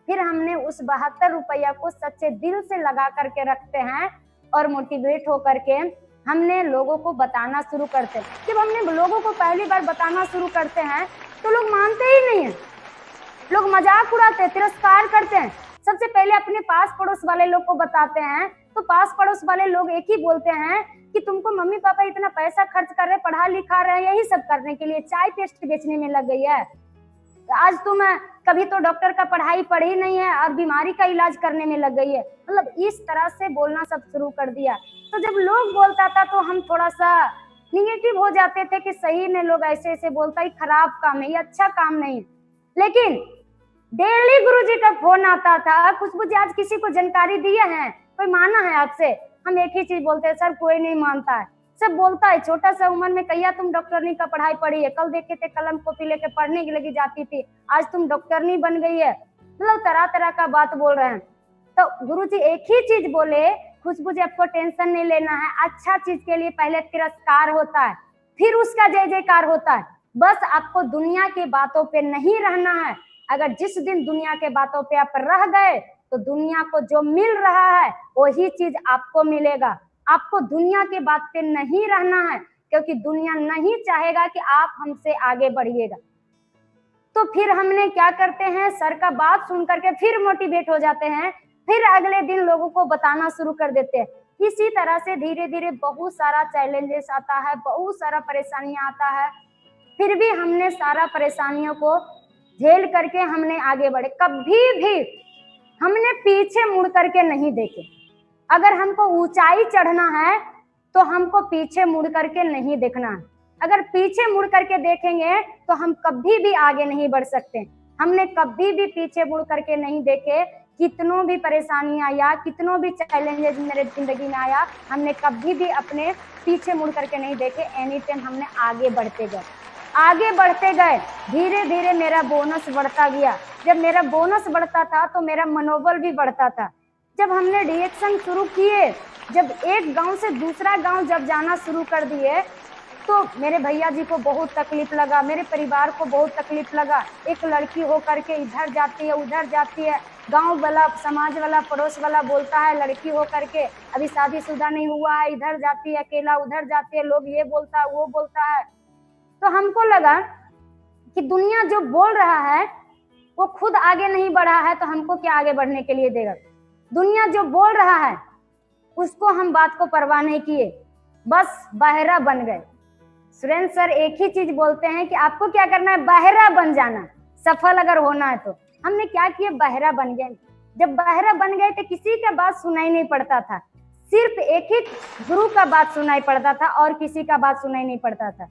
फिर हमने उस 72 रुपया को सच्चे दिल से लगा करके रखते हैं और मोटिवेट होकर के हमने लोगों को बताना शुरू करते हैं। जब हमने लोगों को पहली बार बताना शुरू करते हैं तो लोग मानते ही नहीं है, लोग मजाक उड़ाते हैं, तिरस्कार करते हैं। सबसे पहले अपने पास पड़ोस वाले लोग को बताते हैं तो पास पड़ोस वाले लोग एक ही बोलते हैं कि तुमको मम्मी पापा इतना पैसा खर्च कर रहे, पढ़ा लिखा रहे, यही सब करने के लिए चाय पेस्ट बेचने में लग गई है, आज तुम कभी तो डॉक्टर का पढ़ाई पढ़ी नहीं है और बीमारी का इलाज करने में लग गई है। मतलब इस तरह से बोलना सब शुरू कर दिया। तो जब लोग बोलता था तो हम थोड़ा सा निगेटिव हो जाते थे कि सही में लोग ऐसे ऐसे बोलता है, खराब काम है, ये अच्छा काम नहीं। लेकिन डेली गुरुजी का फोन आता था, खुशबू जी आज किसी को जानकारी दिया है, कोई माना है आपसे? हम एक ही चीज बोलते हैं, सर कोई नहीं मानता है। सब बोलता है छोटा सा उम्र में कहिया तुम डॉक्टरनी का पढ़ाई पढ़ी है, कल देखे थे कलम कॉपी लेके पढ़ने की लगी जाती थी, आज तुम डॉक्टरनी बन गई है। मतलब तरह तरह का बात बोल रहे हैं। तो गुरुजी एक ही चीज बोले, खुशबू जी आपको टेंशन नहीं लेना है, अच्छा चीज के लिए पहले तिरस्कार होता है, फिर उसका जय जयकार होता है। बस आपको दुनिया की बातों पे नहीं रहना है। अगर जिस दिन दुनिया के बातों पे आप रह गए तो दुनिया को जो मिल रहा है वही चीज आपको मिलेगा। आपको दुनिया के बात पे नहीं रहना है, क्योंकि दुनिया नहीं चाहेगा कि आप हमसे आगे बढ़िएगा। तो फिर हमने क्या करते हैं, सर का बात सुन करके फिर मोटिवेट हो जाते हैं, फिर अगले दिन लोगों को बताना शुरू कर देते हैं। इसी तरह से धीरे धीरे बहुत सारा चैलेंजेस आता है, बहुत सारा परेशानियां आता है, फिर भी हमने सारा परेशानियों को झेल करके हमने आगे बढ़े। कभी भी हमने पीछे मुड़ करके नहीं देखे। अगर हमको ऊंचाई चढ़ना है तो हमको पीछे मुड़ करके नहीं देखना है। अगर पीछे मुड़ करके देखेंगे तो हम कभी भी आगे नहीं बढ़ सकते। हमने कभी भी पीछे मुड़ करके नहीं देखे। कितनों भी परेशानियां आया, कितनों भी चैलेंजेस मेरे जिंदगी में आया, हमने कभी भी अपने पीछे मुड़ करके नहीं देखे। एनी टाइम हमने आगे बढ़ते गए, आगे बढ़ते गए। धीरे धीरे मेरा बोनस बढ़ता गया। जब मेरा बोनस बढ़ता था तो मेरा मनोबल भी बढ़ता था। जब हमने डिएक्शन शुरू किए, जब एक गांव से दूसरा गांव जब जाना शुरू कर दिए तो मेरे भैया जी को बहुत तकलीफ लगा, मेरे परिवार को बहुत तकलीफ लगा। एक लड़की हो करके इधर जाती है उधर जाती है, गांव वाला समाज वाला पड़ोस वाला बोलता है लड़की हो करके अभी शादीशुदा नहीं हुआ है, इधर जाती है अकेला, उधर जाती है, लोग ये बोलता है वो बोलता है। तो हमको लगा कि दुनिया जो बोल रहा है वो खुद आगे नहीं बढ़ा है तो हमको क्या आगे बढ़ने के लिए देगा। दुनिया जो बोल रहा है उसको हम बात को परवाह नहीं किए, बस बहरा बन गए। सुरेंद्र सर एक ही चीज बोलते हैं कि आपको क्या करना है, बहरा बन जाना, सफल अगर होना है तो। हमने क्या किया, बहरा बन गए। जब बहरा बन गए तो किसी का बात सुनाई नहीं पड़ता था, सिर्फ एक ही गुरु का बात सुनाई पड़ता था और किसी का बात सुनाई नहीं पड़ता था।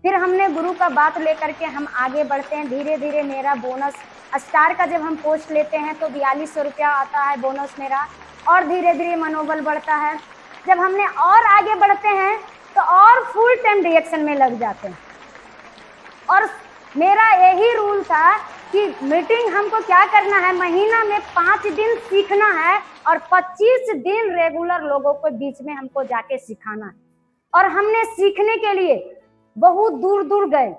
फिर हमने गुरु का बात लेकर के हम आगे बढ़ते हैं। धीरे धीरे मेरा बोनस स्टार का जब हम पोस्ट लेते हैं तो 4200 रुपया आता है बोनस मेरा, और धीरे धीरे मनोबल बढ़ता है। जब हमने और आगे बढ़ते हैं तो और फुल टाइम डिएक्शन में लग जाते हैं। और मेरा यही रूल था कि मीटिंग हमको क्या करना है, महीना में 5 दिन सीखना है और 25 दिन रेगुलर लोगों को बीच में हमको जाके सिखाना है। और हमने सीखने के लिए बहुत दूर दूर गए,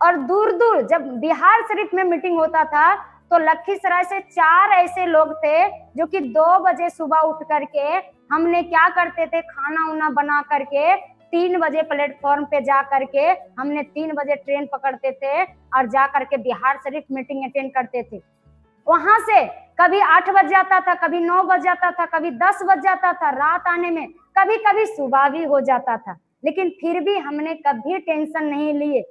और दूर दूर जब बिहार शरीफ में मीटिंग होता था तो लखीसराय से 4 ऐसे लोग थे जो कि 2 बजे सुबह उठ करके हमने क्या करते थे, खाना उना बना करके 3 बजे प्लेटफॉर्म पे जा करके हमने 3 बजे ट्रेन पकड़ते थे और जा करके बिहार शरीफ मीटिंग अटेंड करते थे। वहां से कभी 8 बज जाता था, कभी 9 बज जाता था, कभी 10 बज जाता था रात आने में, कभी कभी सुबह भी हो जाता था। लेकिन फिर भी हमने कभी टेंशन नहीं लिए,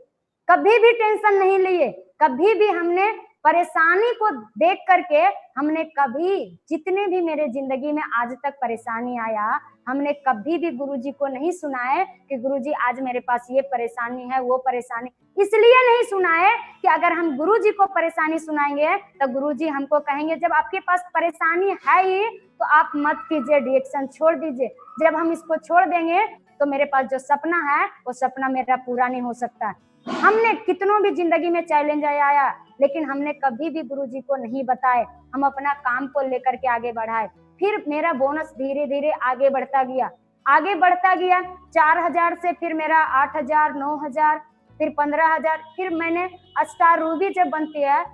कभी भी टेंशन नहीं लिए, कभी भी हमने परेशानी को देख करके हमने कभी, जितने भी मेरे जिंदगी में आज तक परेशानी आया, हमने कभी भी गुरुजी को नहीं सुनाए कि गुरुजी आज मेरे पास ये परेशानी है, वो परेशानी। इसलिए नहीं सुनाए कि अगर हम गुरुजी को परेशानी सुनाएंगे तो गुरुजी हमको कहेंगे जब आपके पास परेशानी है ही तो आप मत कीजिए, रिएक्शन छोड़ दीजिए। जब हम इसको छोड़ देंगे तो मेरे पास जो सपना है वो सपना मेरा पूरा नहीं हो सकता। हमने कितनों भी जिंदगी में चैलेंज आया, लेकिन हमने कभी भी गुरुजी को नहीं बताए, हम अपना काम को लेकर के आगे बढ़ाए। फिर मेरा बोनस धीरे धीरे आगे बढ़ता गया, आगे बढ़ता गया। 4000 से फिर मेरा 8000, 9000, फिर 15000, फिर मैंने स्टार रूबी जब बनती है,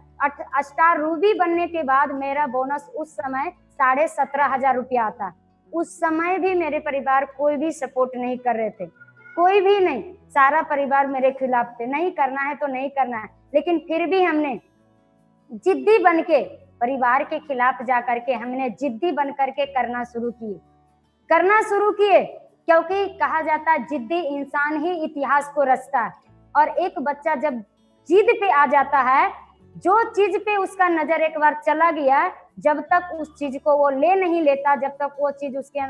स्टार रूबी बनने के बाद मेरा बोनस उस समय 17,500 रुपया आता। उस समय भी मेरे परिवार कोई भी सपोर्ट नहीं कर रहे थे, कोई भी नहीं, सारा परिवार मेरे खिलाफ थे, नहीं करना है तो नहीं करना है। लेकिन फिर भी हमने जिद्दी बन के परिवार के खिलाफ जा करके हमने जिद्दी बन करके करना शुरू किए, क्योंकि कहा जाता है जिद्दी इंसान ही इतिहास को रचता है। और एक बच्चा जब जिद पे आ जाता है, जो चीज पे उसका नजर एक बार चला गया, जब तक उस चीज को वो ले नहीं लेता, जब तक वो चीज उसके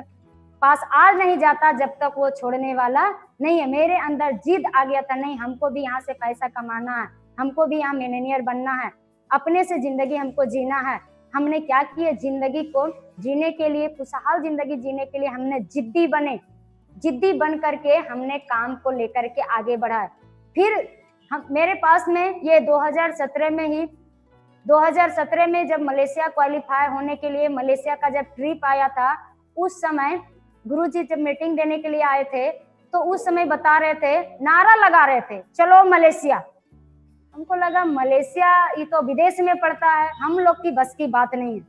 पास आ नहीं जाता, जब तक वो छोड़ने वाला नहीं है। मेरे अंदर जिद आ गया था, नहीं हमको भी यहाँ से पैसा कमाना है, हमको भी यहाँ मिलियनेयर बनना है, अपने से जिंदगी हमको जीना है। हमने क्या किया, जिंदगी को जीने के लिए, खुशहाल जिंदगी जीने के लिए हमने जिद्दी बन करके हमने काम को लेकर के आगे बढ़ा। फिर मेरे पास में ये 2017 में जब मलेशिया क्वालिफाई होने के लिए मलेशिया का जब ट्रिप आया था, उस समय गुरुजी जब मीटिंग देने के लिए आए थे तो उस समय बता रहे थे, नारा लगा रहे थे, चलो मलेशिया। हमको लगा मलेशिया ये तो विदेश में पड़ता है, हम लोग की बस की बात नहीं है।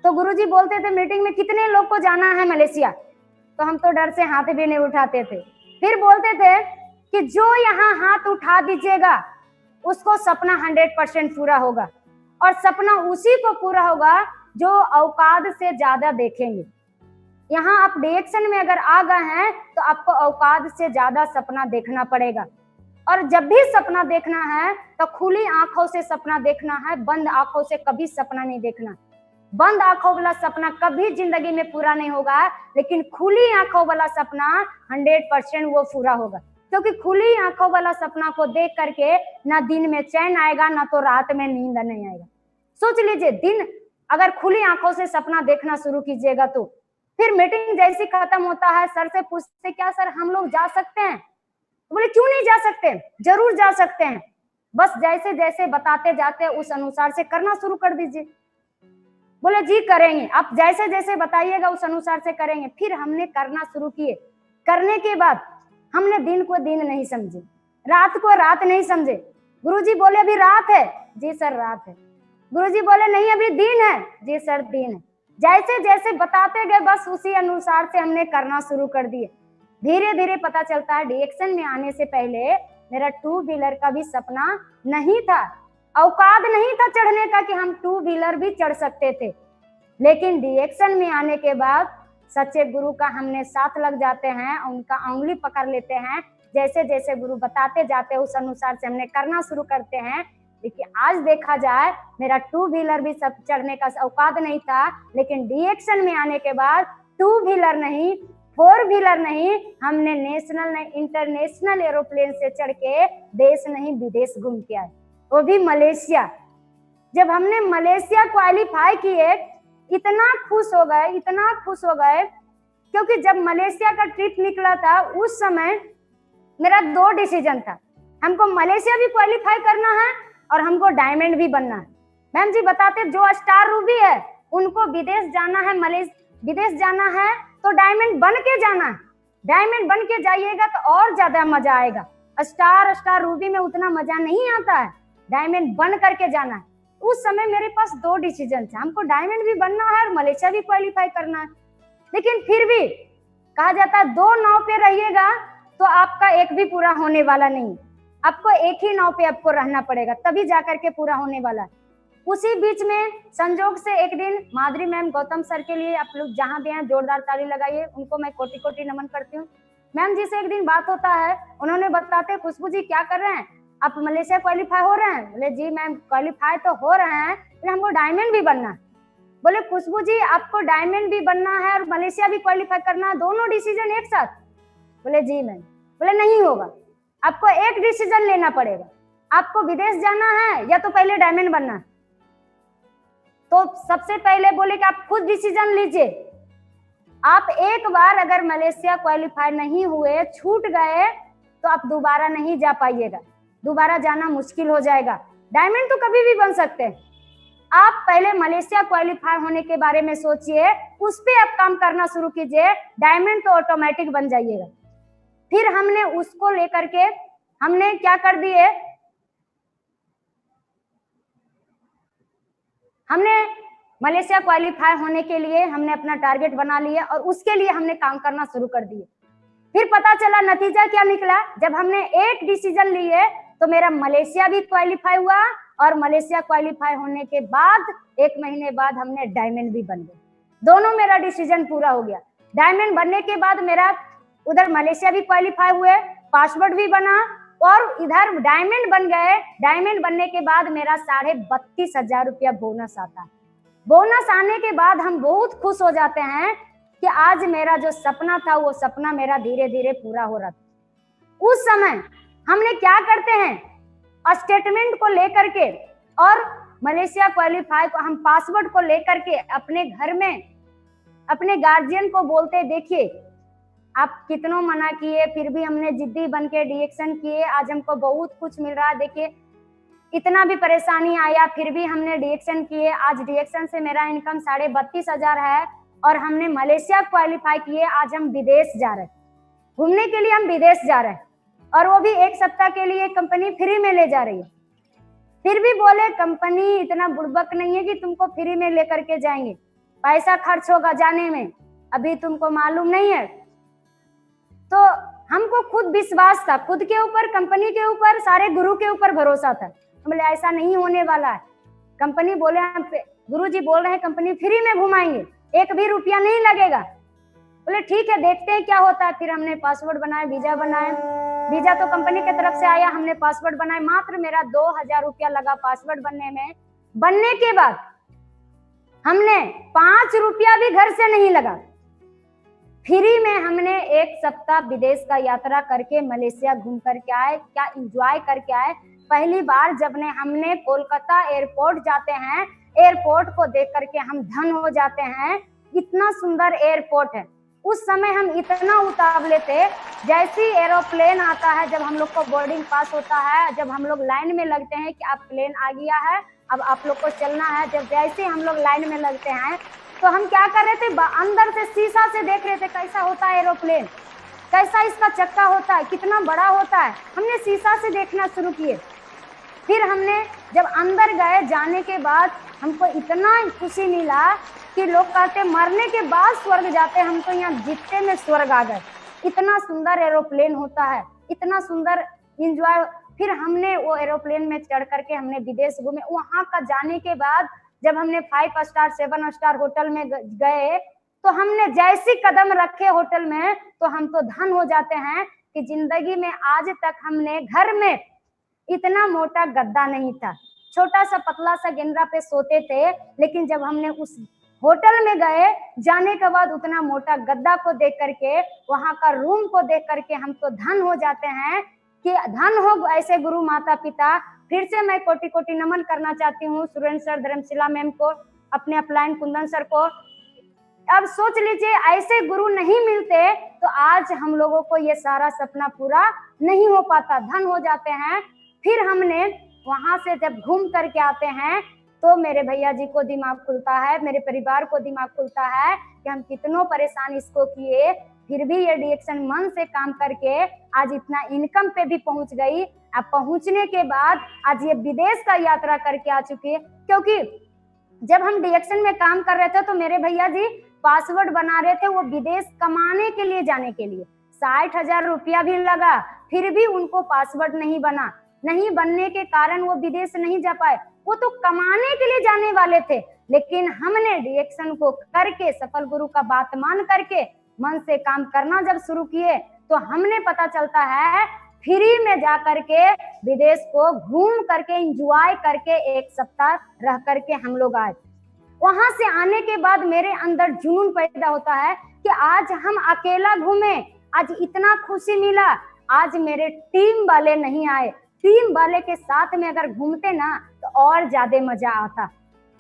तो गुरुजी बोलते थे मीटिंग में, कितने लोग को जाना है मलेशिया? तो हम तो डर से हाथ भी नहीं उठाते थे। फिर बोलते थे कि जो यहाँ हाथ उठा दीजिएगा उसको सपना 100% पूरा होगा, और सपना उसी को पूरा होगा जो औकात से ज्यादा देखेंगे। यहाँ आप डायरेक्शन में अगर आ गए हैं तो आपको औकात से ज्यादा सपना देखना पड़ेगा। और जब भी सपना देखना है तो खुली आंखों से सपना देखना है, बंद आंखों से कभी सपना नहीं देखना। बंद आंखों वाला सपना कभी जिंदगी में पूरा नहीं होगा, लेकिन खुली आंखों वाला सपना 100% वो पूरा होगा। क्योंकि खुली आंखों वाला सपना को देख करके ना दिन में चैन आएगा, ना तो रात में नींद नहीं आएगा। सोच लीजिए, दिन अगर खुली आंखों से सपना देखना शुरू कीजिएगा तो फिर मीटिंग जैसे खत्म होता है, सर से पूछते, क्या सर हम लोग जा सकते हैं? बोले क्यों नहीं जा सकते, जरूर जा सकते हैं, बस जैसे जैसे बताते जाते हैं उस अनुसार से करना शुरू कर दीजिए। बोले जी करेंगे, आप जैसे जैसे बताइएगा उस अनुसार से करेंगे। फिर हमने करना शुरू किए। करने के बाद हमने दिन को दिन नहीं समझे, रात को रात नहीं समझे। गुरुजी बोले अभी रात है, जी सर रात है। गुरुजी बोले नहीं अभी दिन है, जी सर दिन है। जैसे जैसे बताते गए बस उसी अनुसार से हमने करना शुरू कर दिए। धीरे धीरे पता चलता है डायरेक्शन में आने से पहले मेरा 2 व्हीलर का भी सपना नहीं था, औकात नहीं था चढ़ने का कि हम 2 व्हीलर भी चढ़ सकते थे। लेकिन डायरेक्शन में आने के बाद सच्चे गुरु का हमने साथ लग जाते हैं, उनका उंगली पकड़ लेते हैं। जैसे जैसे गुरु बताते जाते हैं उस अनुसार से हमने करना शुरू करते हैं। लेकिन आज देखा जाए मेरा 2 व्हीलर भी सब चढ़ने का औकात नहीं था, लेकिन डायरेक्शन में आने के बाद 2 व्हीलर नहीं, 4 व्हीलर नहीं, हमने नेशनल नहीं इंटरनेशनल एरोप्लेन से चढ़ के देश नहीं विदेश घूम के आए, वो भी मलेशिया। जब हमने मलेशिया क्वालिफाई किए इतना खुश हो गए, क्योंकि जब मलेशिया का ट्रिप निकला था उस समय मेरा 2 डिसीजन था, हमको मलेशिया भी क्वालिफाई करना है और हमको डायमंड भी बनना है। मैम जी बताते जो स्टार रूबी है उनको विदेश जाना है, विदेश जाना है तो डायमंड बन के जाना है। डायमंड बन के जाइएगा तो और ज्यादा मजा आएगा। स्टार रूबी में उतना मजा नहीं आता है, डायमंड बन करके जाना है। उस समय मेरे पास 2 डिसीजन थे, हमको डायमंड भी बनना है और मलेशिया भी क्वालिफाई करना है। लेकिन फिर भी कहा जाता है 2 नाव पे रहिएगा तो आपका एक भी पूरा होने वाला नहीं, आपको एक ही नाव पे आपको रहना पड़ेगा, तभी जाकर के पूरा होने वाला है। उसी बीच में संजोग से एक दिन माधुरी मैम, गौतम सर के लिए आप लोग जहां भी हैं जोरदार ताली लगाइए, उनको मैं कोटि कोटि नमन करती हूँ। मैम जी से एक दिन बात होता है, उन्होंने बताते खुशबू जी क्या कर रहे हैं, आप मलेशिया क्वालिफाई हो रहे हैं? बोले जी मैम क्वालिफाई तो हो रहे हैं, लेकिन हमको डायमंड भी बनना है। बोले खुशबू जी आपको डायमंड भी बनना है और मलेशिया भी क्वालिफाई करना है, दोनों डिसीजन एक साथ? बोले जी मैम। बोले नहीं होगा, आपको एक डिसीजन लेना पड़ेगा, आपको विदेश जाना है या तो पहले डायमंड बनना है। तो सबसे पहले बोले कि आप खुद डिसीजन लीजिए, आप एक बार अगर मलेशिया क्वालिफाई नहीं हुए, छूट गए, तो आप दोबारा नहीं जा पाइएगा, दोबारा जाना मुश्किल हो जाएगा। डायमंड तो कभी भी बन सकते हैं, आप पहले मलेशिया क्वालिफाई होने के बारे में सोचिए, उस पे आप काम करना शुरू कीजिए, डायमंड तो ऑटोमेटिक बन जाइएगा। फिर हमने उसको लेकर के हमने क्या कर दिए, हमने मलेशिया क्वालिफाई होने के लिए हमने अपना टारगेट बना लिया और उसके लिए हमने काम करना शुरू कर दिए। फिर पता चला नतीजा क्या निकला, जब हमने एक डिसीजन लिए तो मेरा मलेशिया भी क्वालिफाई हुआ और मलेशिया क्वालिफाई होने के बाद 1 महीने बाद हमने डायमंड भी बन गए। दोनों मेरा डिसीजन पूरा हो गया। डायमंड बनने के बाद मेरा उधर मलेशिया भी क्वालिफाई हुए, पासपोर्ट भी बना और इधर डायमंड बन गए। डायमंड बनने के बाद मेरा 32,500 रुपया बोनस आता है। बोनस आने के बाद हम बहुत खुश हो जाते हैं कि आज मेरा जो सपना था वो सपना मेरा धीरे धीरे पूरा हो रहा था। उस समय हमने क्या करते हैं, स्टेटमेंट को लेकर के और मलेशिया क्वालिफाई को हम पासपोर्ट को लेकर के अपने घर में अपने गार्जियन को बोलते, देखिए आप कितनों मना किए फिर भी हमने जिद्दी बन के डिएक्शन किए, आज हमको बहुत कुछ मिल रहा है, देखिए इतना भी परेशानी आया फिर भी हमने डिएक्शन किए, आज डिएक्शन से मेरा इनकम 32,500 है और हमने मलेशिया क्वालिफाई किए, आज हम विदेश जा रहे हैं, घूमने के लिए हम विदेश जा रहे हैं और वो भी 1 सप्ताह के लिए कंपनी फ्री में ले जा रही है। फिर भी बोले कंपनी इतना बुड़बक नहीं है कि तुमको फ्री में लेकर के जाएंगे, पैसा खर्च होगा जाने में, अभी तुमको मालूम नहीं है। तो हमको खुद विश्वास था, खुद के ऊपर, कंपनी के ऊपर, सारे गुरु के ऊपर भरोसा था। बोले ऐसा नहीं होने वाला है, कंपनी बोले गुरुजी बोल रहे हैं कंपनी फ्री में घुमाएंगे, 1 भी रुपया नहीं लगेगा। बोले ठीक है देखते हैं क्या होता है। फिर हमने पासपोर्ट बनाए, वीजा बनाए, वीजा तो कंपनी की तरफ से आया, हमने पासपोर्ट बनाए, मात्र मेरा 2,000 रुपया लगा पासपोर्ट बनने में। बनने के बाद हमने 5 रुपया भी घर से नहीं लगा, फ्री में हमने 1 सप्ताह विदेश का यात्रा करके मलेशिया घूम करके आए, क्या एंजॉय करके आए। पहली बार जब हमने कोलकाता एयरपोर्ट जाते हैं, एयरपोर्ट को देख करके हम धन हो जाते हैं, इतना सुंदर एयरपोर्ट है। उस समय हम इतना उतावले थे, जैसे ही एरोप्लेन आता है, जब हम लोग को बोर्डिंग पास होता है, जब हम लोग लाइन में लगते हैं कि अब प्लेन आ गया है, अब आप लोग को चलना है, जब जैसे हम लोग लाइन में लगते हैं तो हम क्या कर रहे थे, अंदर से शीशा से देख रहे थे कैसा होता है एरोप्लेन, कैसा इसका चक्का होता है, कितना बड़ा होता है, हमने शीशा से देखना शुरू किए। फिर हमने जब अंदर गए, जाने के बाद हमको इतना खुशी मिला कि लोग कहते मरने के बाद स्वर्ग जाते, हम तो यहाँ जीते में स्वर्ग आ गए। इतना सुंदर एरोप्लेन होता है, इतना सुंदर एंजॉय। फिर हमने वो एरोप्लेन में चढ़ करके हमने विदेश घूमे। वहां का जाने के बाद जब हमने 5 स्टार 7 स्टार होटल में गए तो हमने जैसी कदम रखे होटल में तो हम तो धन हो जाते हैं कि जिंदगी में आज तक हमने घर में इतना मोटा गद्दा नहीं था, छोटा सा पतला सा गेंद्रा पे सोते थे, लेकिन जब हमने उस होटल में गए, जाने के बाद उतना मोटा गद्दा को देख करके, वहां का रूम को देख करके हम तो धन हो जाते हैं कि धन हो ऐसे गुरु माता पिता। फिर से मैं कोटि कोटि नमन करना चाहती हूँ सुरेंद्र सर, धर्मशिला मैम को, अपने अपलाइन कुंदन सर को। अब सोच लीजिए ऐसे गुरु नहीं मिलते तो आज हम लोगों को ये सारा सपना पूरा नहीं हो पाता, धन हो जाते हैं। फिर हमने वहां से जब घूम करके आते हैं तो मेरे भैया जी को दिमाग खुलता है, मेरे परिवार को दिमाग खुलता है कि हम कितनों परेशान इसको किए, फिर भी ये डिएक्शन मन से काम करके आज इतना इनकम पे भी पहुंच गई। अब पहुंचने के बाद आज ये विदेश का यात्रा करके आ चुकी है। क्योंकि जब हम डिएक्शन में काम कर रहे थे तो मेरे भैया जी पासवर्ड बना रहे थे वो विदेश कमाने के लिए जाने के लिए, 60,000 रुपया भी लगा, फिर भी उनको पासवर्ड नहीं बना। नहीं बनने के कारण वो विदेश नहीं जा पाए। वो तो कमाने के लिए जाने वाले थे, लेकिन हमने डिएक्शन को करके सफल गुरु का बात मान करके मन से काम करना जब शुरू किए तो हमने पता चलता है फ्री में जा करके विदेश को घूम करके एंजॉय करके 1 सप्ताह रह करके हम लोग आए। वहां से आने के बाद मेरे अंदर जुनून पैदा होता है कि आज हम अकेला घूमे, आज इतना खुशी मिला। आज मेरे टीम वाले नहीं आए, टीम वाले के साथ में अगर घूमते ना तो और ज्यादा मजा आता,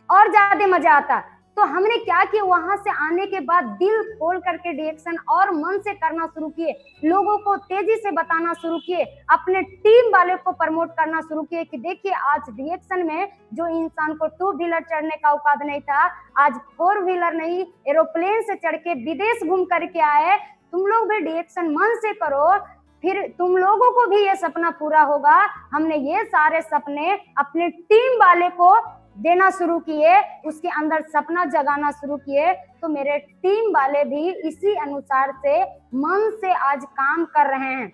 और ज्यादा मजा आता। तो हमने क्या किया, वहां से आने के बाद दिल खोल करके डिएक्शन और मन से करना शुरू किए, लोगों को तेजी से बताना शुरू किए, अपने टीम वाले को प्रमोट करना शुरू किए कि देखिए आज डिएक्शन में जो इंसान को 2 व्हीलर चढ़ने का औकात नहीं था, आज 4 व्हीलर नहीं एरोप्लेन से चढ़ के विदेश घूम करके आए। तुम लोग भी डिएक्शन मन से करो, फिर तुम लोगों को भी ये सपना पूरा होगा। हमने ये सारे सपने अपने टीम वाले को देना शुरू किए, उसके अंदर सपना जगाना शुरू किए। तो मेरे टीम वाले भी इसी अनुसार से मन से आज काम कर रहे हैं।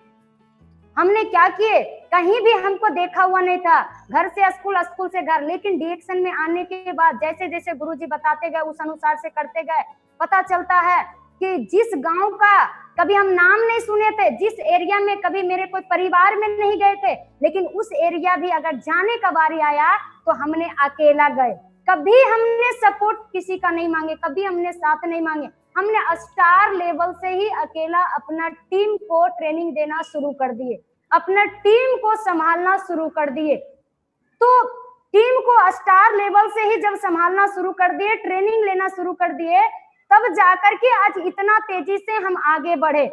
हमने क्या किए, कहीं भी हमको देखा हुआ नहीं था, घर से स्कूल, स्कूल से घर, लेकिन डिएक्शन में आने के बाद जैसे जैसे गुरुजी बताते गए उस अनुसार से करते गए। पता चलता है कि जिस गांव का कभी हम नाम नहीं सुने थे, जिस एरिया में कभी मेरे कोई परिवार में नहीं गए थे, लेकिन उस एरिया भी अगर जाने का बारी आया तो हमने अकेला गए। कभी हमने सपोर्ट किसी का नहीं मांगे, कभी हमने साथ नहीं मांगे। हमने स्टार लेवल से ही अकेला अपना टीम को ट्रेनिंग देना शुरू कर दिए, अपना टीम को संभालना शुरू कर दिए। तो टीम को स्टार लेवल से ही जब संभालना शुरू कर दिए, ट्रेनिंग लेना शुरू कर दिए, तब जाकर के आज इतना तेजी से हम आगे बढ़े।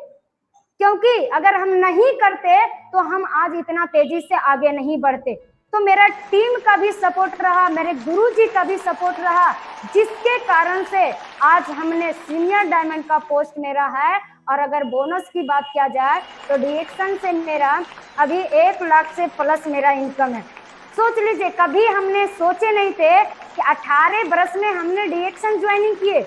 क्योंकि अगर हम नहीं करते तो हम आज इतना तेजी से आगे नहीं बढ़ते। तो मेरा टीम का भी सपोर्ट रहा, मेरे गुरुजी का भी सपोर्ट रहा, जिसके कारण से आज हमने सीनियर डायमंड का पोस्ट मेरा है। और अगर बोनस की बात किया जाए तो डिएक्शन से मेरा अभी 1 लाख से प्लस मेरा इनकम है। सोच लीजिए, कभी हमने सोचे नहीं थे कि 18 बरस में हमने डिएक्शन ज्वाइनिंग किए।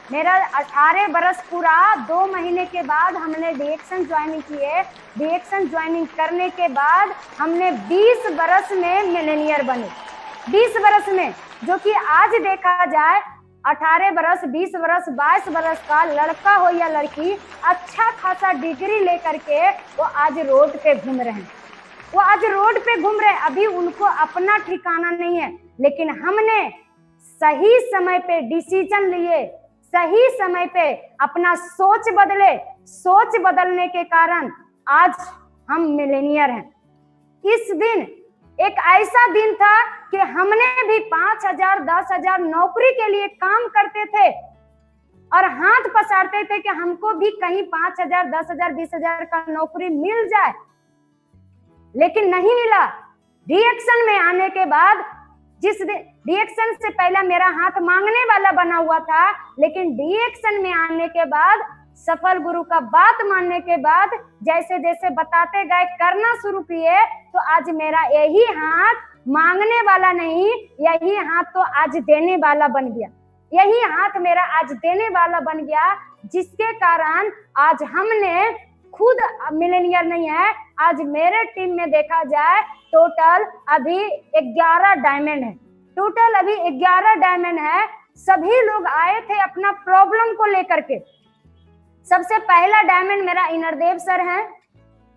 मेरा 18 बरस पूरा 2 महीने के बाद हमने डिएक्शन ज्वाइनिंग किए। डिएक्शन ज्वाइनिंग करने के बाद हमने 20 बरस में मिलेनियर बने। 20 बरस में, जो कि आज देखा जाए 18 बरस, 20 बरस, 22 बरस का लड़का हो या लड़की अच्छा खासा डिग्री लेकर के वो आज रोड पे घूम रहे हैं, वो आज रोड पे घूम रहे हैं। अभी उनको अपना ठिकाना नहीं है, लेकिन हमने सही समय पे डिसीजन लिए, सही समय पे अपना सोच बदले। सोच बदलने के कारण आज हम मिलेनियर हैं। इस दिन एक ऐसा दिन था कि हमने भी 5,000, 10,000 नौकरी के लिए काम करते थे और हाथ पसारते थे कि हमको भी कहीं 5,000, 10,000, 20,000 का नौकरी मिल जाए, लेकिन नहीं मिला। डिएक्शन में आने के बाद, जिस दिन डिएक्शन से पहले मेरा हाथ मांगने वाला बना हुआ था, लेकिन डिएक्शन में आने के बाद, सफल गुरु का बात मानने के बाद, जैसे जैसे बताते गए, करना शुरू किए, तो आज मेरा यही हाथ मांगने वाला नहीं, यही हाथ तो आज देने वाला बन गया। यही हाथ मेरा आज देने वाला बन गया, जिसके कारण आज हमने खुद मिलेनियर नहीं है। आज मेरे टीम में देखा जाए टोटल अभी 11 डायमंड है, टोटल अभी 11 डायमंड है। सभी लोग आए थे अपना प्रॉब्लम को लेकर के। सबसे पहला डायमंड मेरा इनरदेव सर हैं,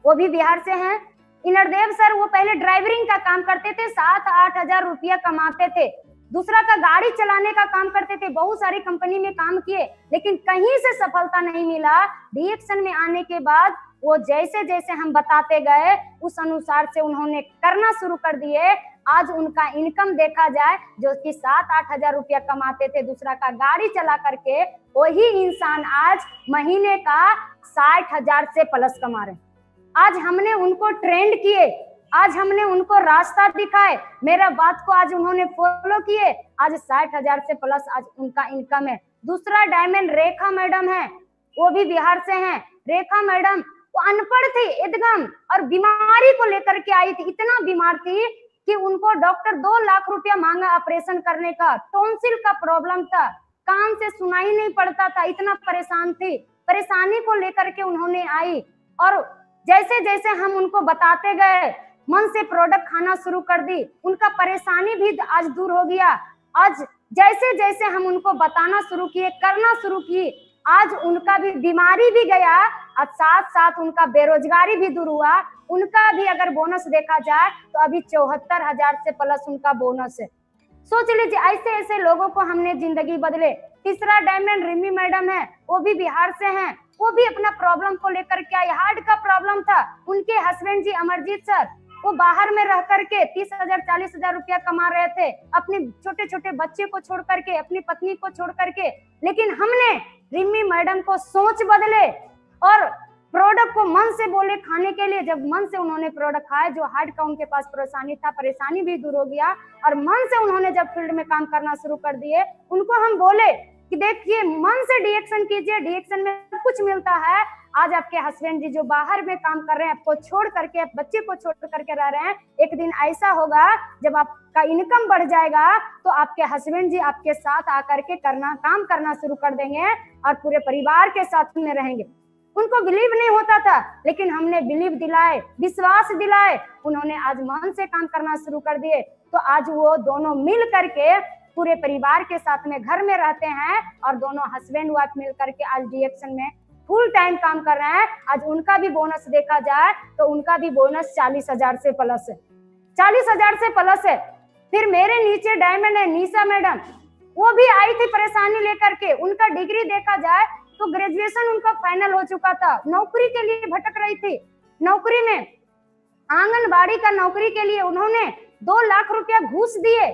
वो भी बिहार से हैं। इनरदेव सर वो पहले ड्राइवरिंग का काम करते थे, 7-8 हजार रुपया कमाते थे। दूसरा का गाड़ी चलाने का काम करते थे, बहुत सारी कंपनी में काम किए, लेकिन कहीं से सफलता नहीं मिला। डिएक्शन में आने के बाद वो जैसे जैसे हम बताते गए उस अनुसार से उन्होंने करना शुरू कर दिए। आज उनका इनकम देखा जाए, जो कि 7-8 हजार रुपया कमाते थे दूसरा का गाड़ी चला करके, वही इंसान आज महीने का 60 हजार से प्लस कमा रहे हैं। आज हमने उनको ट्रेंड किए, आज हमने उनको रास्ता दिखाए, मेरा बात को आज उन्होंने फॉलो किए, आज 60,000 से प्लस आज उनका इनकम है। दूसरा डायमंड रेखा मैडम है, वो भी बिहार से हैं। रेखा मैडम वो अनपढ़ थी एकदम और बीमारी को लेकर के आई थी, इतना बीमार थी कि उनको डॉक्टर 2 लाख रुपया मांगा ऑपरेशन करने का। टॉन्सिल का प्रॉब्लम था, कान से सुनाई नहीं पड़ता था, इतना परेशान थी। परेशानी को लेकर के उन्होंने आई और जैसे जैसे हम उनको बताते गए, मन से प्रोडक्ट खाना शुरू कर दी, उनका परेशानी भी आज दूर हो गया। आज जैसे जैसे हम उनको बताना शुरू किए, करना शुरू किए, आज उनका भी बीमारी भी गया और साथ साथ उनका बेरोजगारी भी दूर हुआ। उनका भी अगर बोनस देखा जाए तो अभी 74,000 से प्लस उनका बोनस है। सोच लीजिए, ऐसे ऐसे लोगों को हमने जिंदगी बदले। तीसरा डायमंड रिमी मैडम है, वो भी बिहार से हैं, वो भी अपना प्रॉब्लम को लेकर के आई। हार्ट का प्रॉब्लम था, उनके हस्बैंड जी अमरजीत सर वो बाहर में रह करके 30,000 40,000 रुपया कमा रहे थे, अपने छोटे छोटे बच्चे को छोड़ करके, अपनी पत्नी को छोड़ करके। लेकिन हमने रिमी मैडम को सोच बदले और प्रोडक्ट को मन से बोले खाने के लिए। जब मन से उन्होंने प्रोडक्ट खाया, जो हार्ट का उनके पास परेशानी था, परेशानी भी दूर हो गया और मन से उन्होंने जब फील्ड में काम करना शुरू कर दिए, उनको हम बोले कि देखिए मन से डिएक्शन कीजिए, डिएक्शन में कुछ मिलता है। आज आपके हस्बैंड जी जो बाहर में काम कर रहे हैं, आपको छोड़ करके, बच्चे को छोड़ करके रह रहे हैं, एक दिन ऐसा होगा जब आपका इनकम बढ़ जाएगा तो आपके हस्बैंड जी आपके साथ आकर के काम करना शुरू कर देंगे और पूरे परिवार के साथ में रहेंगे। उनको बिलीव नहीं होता था, लेकिन हमने बिलीव दिलाए, विश्वास दिलाए, उन्होंने आज मन से काम करना शुरू कर दिए। तो आज वो दोनों मिल करके पूरे परिवार के साथ में घर में रहते हैं और दोनों हस्बैंड वाइफ मिल करके आज डिएक्शन में फुल टाइम काम कर रहे हैं। आज उनका भी बोनस देखा जाए तो उनका भी बोनस 40,000 से प्लस है, 40,000 से प्लस है। फिर मेरे नीचे डायमंड है निशा मैडम, वो भी आई थी परेशानी लेकर के। उनका डिग्री देखा जाए तो ग्रेजुएशन उनका फाइनल हो चुका था, नौकरी के लिए भटक रही थी। नौकरी में आंगनबाड़ी का नौकरी के लिए उन्होंने 2 लाख रुपया घूस दिए,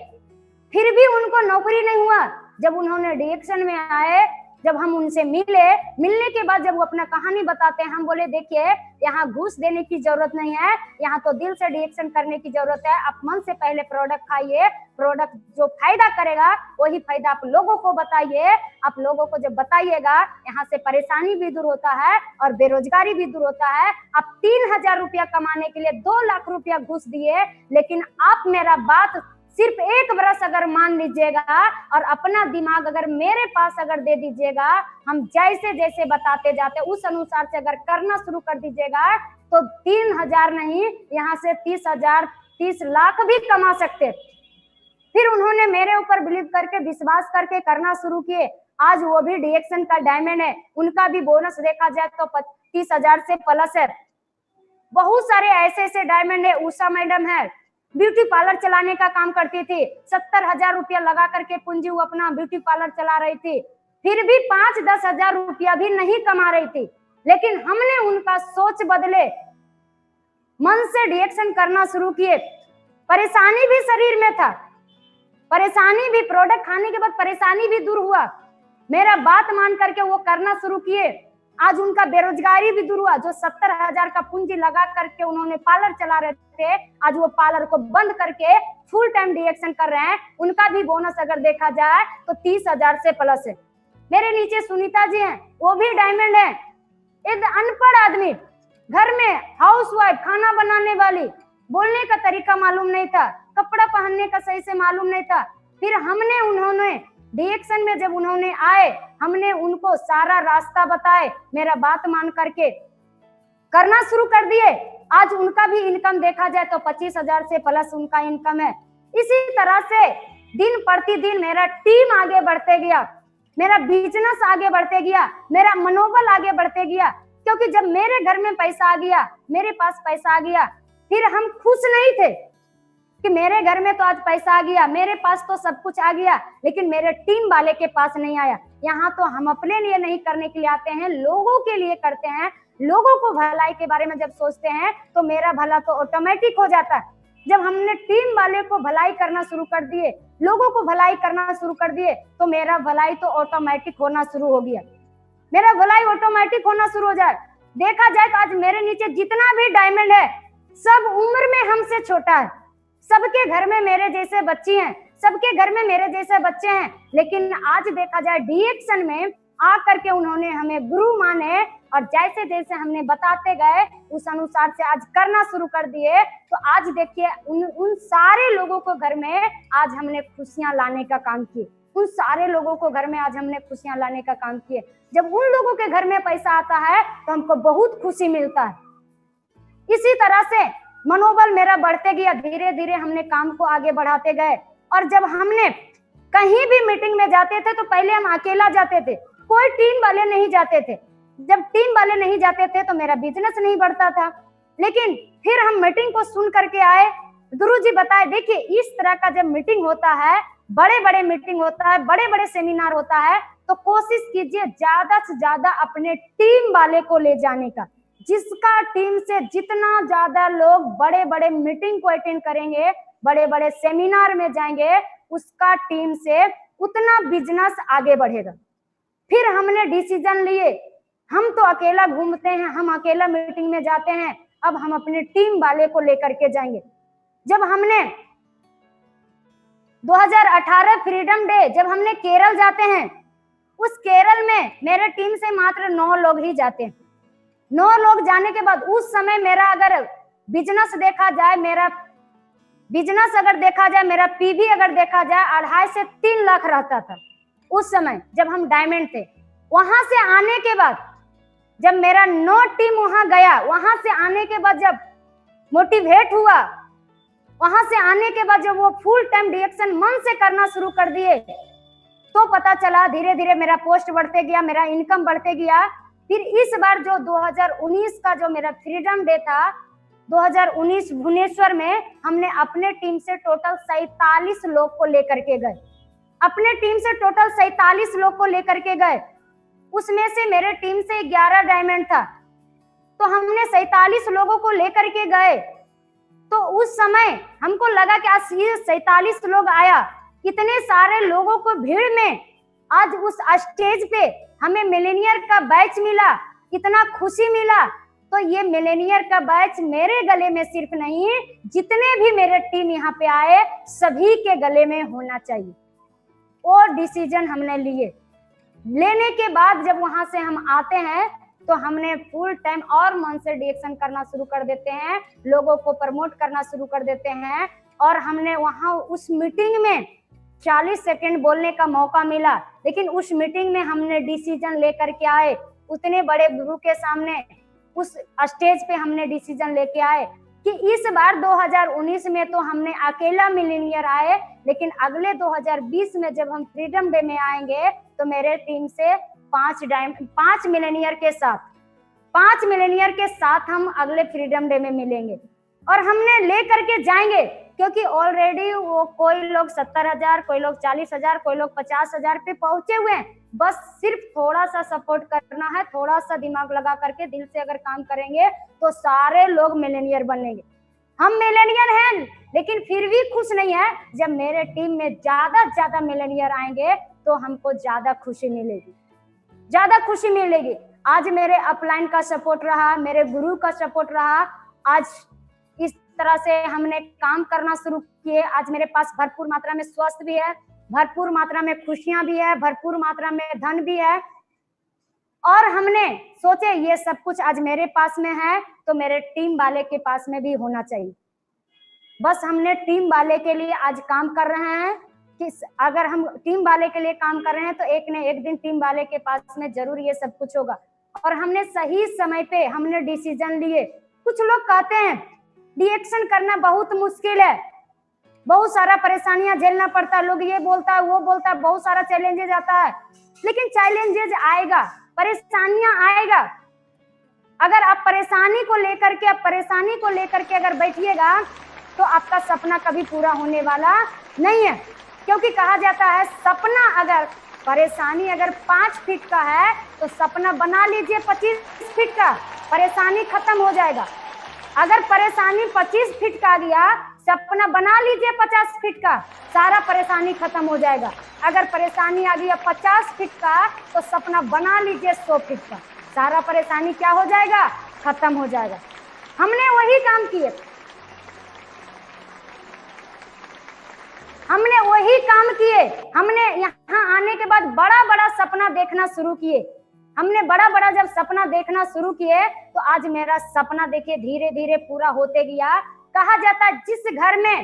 फिर भी उनको नौकरी नहीं हुआ। जब उन्होंने डिएक्शन में आए, जब हम उनसे मिलने के बाद जब वो अपना कहानी बताते हैं, हम बोले देखिए यहाँ घूस देने की जरूरत नहीं है, यहाँ तो दिल से डिएक्शन करने की जरूरत है। आप मन से पहले प्रोडक्ट खाइए, प्रोडक्ट जो फायदा करेगा वही फायदा आप लोगों को बताइए। आप लोगों को जब बताइएगा, यहाँ से परेशानी भी दूर होता है और बेरोजगारी भी दूर होता है। आप 3,000 रुपया कमाने के लिए 2 लाख रुपया घूस दिए, लेकिन आप मेरा बात सिर्फ 1 बरस अगर मान लीजिएगा और अपना दिमाग अगर मेरे पास अगर दे दीजिएगा, हम जैसे जैसे बताते जाते उस अनुसार से अगर करना शुरू कर दीजिएगा तो 3,000 नहीं, यहाँ से 30,000 30 लाख भी कमा सकते। फिर उन्होंने मेरे ऊपर बिलीव करके, विश्वास करके करना शुरू किए। आज वो भी डिएक्शन का डायमंड है, उनका भी बोनस देखा जाए तो 30,000 से प्लस है। बहुत सारे ऐसे ऐसे डायमंड है। उषा मैडम है, ब्यूटी पार्लर चलाने का काम करती थी, 70,000 रुपया लगा करके पूंजी वो अपना ब्यूटी पार्लर चला रही थी, फिर भी 5-10 हजार रुपया भी नहीं कमा रही थी। लेकिन हमने उनका सोच बदले, मन से डिएक्शन करना शुरू किए। परेशानी भी शरीर में था, परेशानी भी, प्रोडक्ट खाने के बाद परेशानी भी दूर हुआ। मेरा बात मान करके वो करना शुरू किए। आज उनका बेरोजगारी भी दूर हुआ। जो 70,000 का पूंजी लगा करके उन्होंने पार्लर चला रहे थे, आज वो पार्लर को बंद करके फुल टाइम डिएक्शन कर रहे हैं। उनका भी बोनस अगर देखा जाए तो 30,000 से प्लस है। मेरे नीचे सुनीता जी हैं, वो भी डायमंड है। एक अनपढ़ आदमी, घर में हाउसवाइफ, खाना बनाने वाली, बोलने का तरीका मालूम नहीं था, कपड़ा पहनने का सही से मालूम नहीं था। फिर हमने उन्होंने डिएक्शन में जब उन्होंने आए, हमने उनको सारा रास्ता बताए, मेरा बात मान करके करना शुरू कर दिए। आज उनका भी इनकम देखा जाए तो 25,000 से प्लस उनका इनकम है। इसी तरह से दिन प्रतिदिन मेरा टीम आगे बढ़ते गया, मेरा बिजनेस आगे बढ़ते गया, मेरा मनोबल आगे बढ़ते गया। क्योंकि जब मेरे घर में पैसा आ गया, मेरे पास पैसा आ गया, फिर हम खुश नहीं थे कि मेरे घर में तो आज पैसा आ गया, मेरे पास तो सब कुछ आ गया, लेकिन मेरे टीम वाले के पास नहीं आया। यहाँ तो हम अपने लिए नहीं करने के लिए आते हैं, लोगों के लिए करते हैं। लोगों को भलाई के बारे में जब सोचते हैं तो मेरा भला तो ऑटोमेटिक हो जाता है। जब हमने टीम वाले को भलाई करना शुरू कर दिए, लोगों को भलाई करना शुरू कर दिए, तो मेरा भलाई तो ऑटोमेटिक होना शुरू हो गया। मेरा भलाई ऑटोमेटिक होना शुरू हो जाए। देखा जाए तो आज मेरे नीचे जितना भी डायमंड है, सब उम्र में हमसे छोटा है, सबके घर में मेरे जैसे बच्ची हैं, सबके घर में मेरे जैसे बच्चे हैं, लेकिन आज देखा जाए डीएक्शन में आकर के उन्होंने हमें गुरु माने और जैसे जैसे हमने बताते गए उस अनुसार से आज करना शुरू कर दिए। तो आज देखिए उन सारे लोगों को घर में आज हमने खुशियां लाने का काम किए, उन सारे लोगों को घर में आज हमने खुशियां लाने का काम किए। जब उन लोगों के घर में पैसा आता है तो हमको बहुत खुशी मिलता है। इसी तरह से मनोबल मेरा बढ़ते गया, धीरे धीरे हमने काम को आगे बढ़ाते गए। और जब हमने कहीं भी मीटिंग में जाते थे तो पहले हम अकेला जाते थे, कोई टीम वाले नहीं जाते थे। जब टीम वाले नहीं जाते थे तो मेरा बिजनेस नहीं बढ़ता था। लेकिन फिर हम मीटिंग को सुन करके आए, गुरुजी बताए देखिए इस तरह का जब मीटिंग होता है, बड़े बड़े मीटिंग होता है, बड़े बड़े सेमिनार होता है, तो कोशिश कीजिए ज्यादा से ज्यादा अपने टीम वाले को ले जाने का। जिसका टीम से जितना ज्यादा लोग बड़े बड़े मीटिंग को अटेंड करेंगे, बड़े बड़े सेमिनार में जाएंगे, उसका टीम से उतना बिजनेस आगे बढ़ेगा। फिर हमने डिसीजन लिए, हम तो अकेला घूमते हैं, हम अकेला मीटिंग में जाते हैं, अब हम अपने टीम वाले को लेकर के जाएंगे। जब हमने 2018 फ्रीडम डे जब हमने केरल जाते हैं, उस केरल में मेरे टीम से मात्र 9 लोग ही जाते हैं। 9 लोग जाने के बाद उस समय मेरा अगर बिजनेस देखा जाए, मेरा पीवी अगर देखा जाए 2.5 से 3 लाख रहता था उस समय जब हम डायमंड थे। वहां से आने के बाद जब मेरा 9 टीम वहां गया, वहां से आने के बाद जब मोटिवेट हुआ, वहां से आने के बाद जब वो फुल टाइम डिएक्शन मन से करना शुरू कर दिए, तो पता चला धीरे धीरे मेरा पोस्ट बढ़ते गया, मेरा इनकम बढ़ते गया। फिर इस बार जो 2019 का जो मेरा फ्रीडम डे था, 2019 भुवनेश्वर में हमने अपने टीम से टोटल 47 लोग को लेकर के गए, अपने टीम से टोटल 47 लोग को लेकर के गए। उसमें से मेरे टीम से 11 डायमंड था, तो हमने 47 लोगों को लेकर के गए। तो उस समय हमको लगा कि आज 47 लोग आया, इतने सारे लोगों को भीड़ में आज उस स्टेज पे हमें मिलेनियर का बैच मिला, इतना खुशी मिला। तो ये मिलेनियर का बैच मेरे गले में सिर्फ नहीं, जितने भी मेरे टीम यहाँ पे आए सभी के गले में होना चाहिए। और डिसीजन हमने लिए, लेने के बाद जब वहां से हम आते हैं तो हमने फुल टाइम और मन से डिएक्शन करना शुरू कर देते हैं, लोगों को प्रमोट करना शुरू कर देते हैं। और हमने वहां उस मीटिंग में 40 सेकंड बोलने का मौका मिला, लेकिन उस मीटिंग में हमने डिसीजन लेकर के आए, उतने बड़े गुरु के सामने उस स्टेज पे हमने डिसीजन लेके आए कि इस बार 2019 में तो हमने अकेला मिलेनियर आए, लेकिन अगले 2020 में जब हम फ्रीडम डे में आएंगे तो मेरे टीम से 5 मिलेनियर के साथ हम अगले फ्रीडम डे में मिलेंगे और हमने ले करके जाएंगे। क्योंकि ऑलरेडी वो कोई लोग 70,000, कोई लोग 40,000, कोई लोग 50,000 पे पहुंचे हुए हैं। बस सिर्फ थोड़ा सा सपोर्ट करना है, थोड़ा सा दिमाग लगा करके दिल से अगर काम करेंगे तो सारे लोग मिलेनियर बनेंगे। हम मिलेनियर हैं लेकिन फिर भी खुश नहीं है। जब मेरे टीम में ज्यादा मिलेनियर आएंगे तो हमको ज्यादा खुशी मिलेगी। आज मेरे अपलाइन का सपोर्ट रहा, मेरे गुरु का सपोर्ट रहा, आज इस तरह से हमने काम करना शुरू किए। आज मेरे पास भरपूर मात्रा में स्वास्थ्य भी है, भरपूर मात्रा में खुशियां भी है, भरपूर मात्रा में धन भी है। और हमने सोचे ये सब कुछ आज मेरे पास में है तो मेरे टीम वाले के पास में भी होना चाहिए। बस हमने टीम वाले के लिए आज काम कर रहे हैं कि अगर हम टीम वाले के लिए काम कर रहे हैं तो एक न एक दिन टीम वाले के पास में जरूर ये सब कुछ होगा। और हमने सही समय पे हमने डिसीजन लिए। कुछ लोग कहते हैं डिएक्शन करना बहुत मुश्किल है, बहुत सारा परेशानियां झेलना पड़ता है, लोग ये बोलता है वो बोलता है, बहुत सारा चैलेंजेज आता है। लेकिन चैलेंजेज आएगा, परेशानियां आएगा। अगर आप परेशानी को लेकर के अगर बैठिएगा तो आपका सपना कभी पूरा होने वाला नहीं है। क्योंकि कहा जाता है सपना अगर परेशानी अगर 5 फीट का है तो सपना बना लीजिए 25 फीट का, परेशानी खत्म हो जाएगा। अगर परेशानी 25 फीट का आ गया, सपना बना लीजिए 50 फीट का, सारा परेशानी खत्म हो जाएगा। अगर परेशानी आ गई 50 फीट का तो सपना बना लीजिए 100 फीट का, सारा परेशानी क्या हो जाएगा, खत्म हो जाएगा। हमने वही काम किए, हमने वही काम किए। हमने यहाँ आने के बाद बड़ा बड़ा सपना देखना शुरू किए। हमने बड़ा बड़ा जब सपना देखना शुरू किए तो आज मेरा सपना देखिए धीरे धीरे पूरा होते गया। कहा जाता है जिस घर में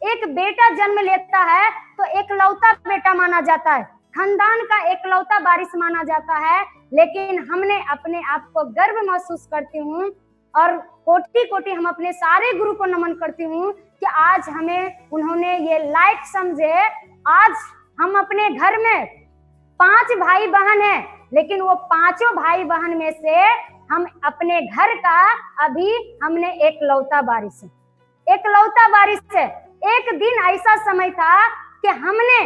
एक बेटा जन्म लेता है तो एकलौता बेटा माना जाता है, खानदान का एकलौता वारिस माना जाता है। लेकिन हमने अपने आप को गर्व महसूस करती हूँ और कोटि कोटि हम अपने सारे गुरु को नमन करती हूँ कि आज हमें उन्होंने ये लायक समझे। आज हम अपने घर में 5 भाई बहन हैं, लेकिन वो 5 भाई बहन में से हम अपने घर का अभी हमने एकलौता वारिस है, एकलौता वारिस है। एक दिन ऐसा समय था कि हमने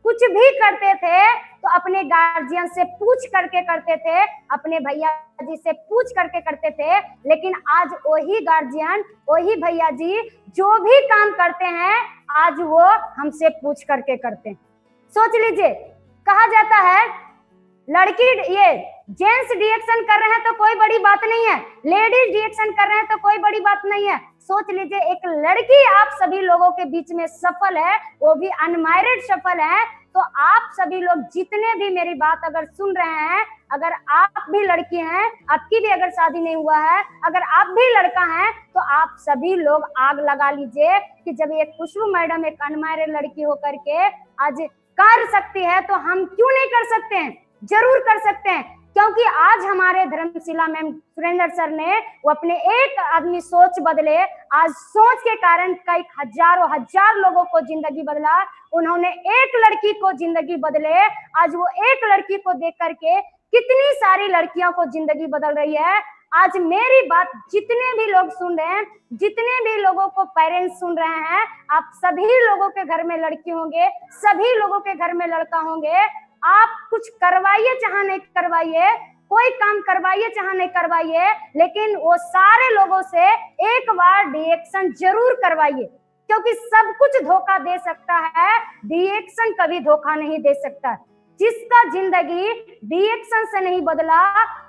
कुछ भी करते थे तो अपने गार्जियन से पूछ करके करते थे, अपने भैया जी से पूछ करके करते थे। लेकिन आज वही गार्जियन, वही भैया जी जो भी काम करते हैं आज वो हमसे पूछ करके करते हैं। सोच लीजिए, कहा जाता है लड़की ये जेंट्स रिएक्शन कर रहे हैं तो कोई बड़ी बात नहीं है, लेडीज रिएक्शन कर रहे हैं तो कोई बड़ी बात नहीं है। सोच लीजिए एक लड़की आप सभी लोगों के बीच में सफल है, वो भी अनमैरिड सफल है। तो आप सभी लोग जितने भी मेरी बात अगर सुन रहे हैं, अगर आप भी लड़की हैं, आपकी भी अगर शादी नहीं हुआ है, अगर आप भी लड़का हैं, तो आप सभी लोग आग लगा लीजिए कि जब एक खुशबू मैडम एक अनमैरिड लड़की होकर के आज कर सकती है तो हम क्यों नहीं कर सकते हैं? जरूर कर सकते हैं, क्योंकि आज हमारे धर्मशिला मैम सुरेंद्र सर ने वो अपने एक आदमी सोच बदले, आज सोच के कारण कई हजारों हजार लोगों को जिंदगी बदला। उन्होंने एक लड़की को जिंदगी बदले, आज वो एक लड़की को देख करके कितनी सारी लड़कियों को जिंदगी बदल रही है। आज मेरी बात जितने भी लोग सुन रहे हैं, जितने भी लोगों को पेरेंट्स सुन रहे हैं, आप सभी लोगों के घर में लड़की होंगे, सभी लोगों के घर में लड़का होंगे। आप कुछ करवाइए चाहे नहीं करवाइए, कोई काम करवाइए चाहे नहीं करवाइए, लेकिन वो सारे लोगों से एक बार रिएक्शन जरूर करवाइए, क्योंकि सब कुछ धोखा दे सकता है, रिएक्शन कभी धोखा नहीं दे सकता। जिसका जिंदगी रिएक्शन से नहीं बदला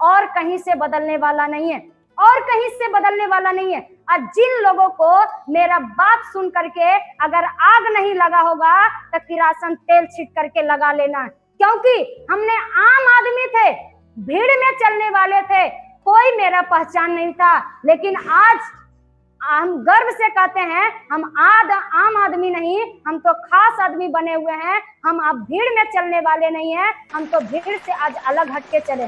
और कहीं से बदलने वाला नहीं है, और कहीं से बदलने वाला नहीं है। और जिन लोगों को मेरा बात सुन करके अगर आग नहीं लगा होगा तो किरासन तेल छिट करके लगा लेना, क्योंकि हमने आम आदमी थे, भीड़ में चलने वाले थे, कोई मेरा पहचान नहीं था। लेकिन आज हम गर्व से कहते हैं हम आम आदमी नहीं, हम तो खास आदमी बने हुए हैं। हम अब भीड़ में चलने वाले नहीं हैं, हम तो भीड़ से आज अलग हटके चले।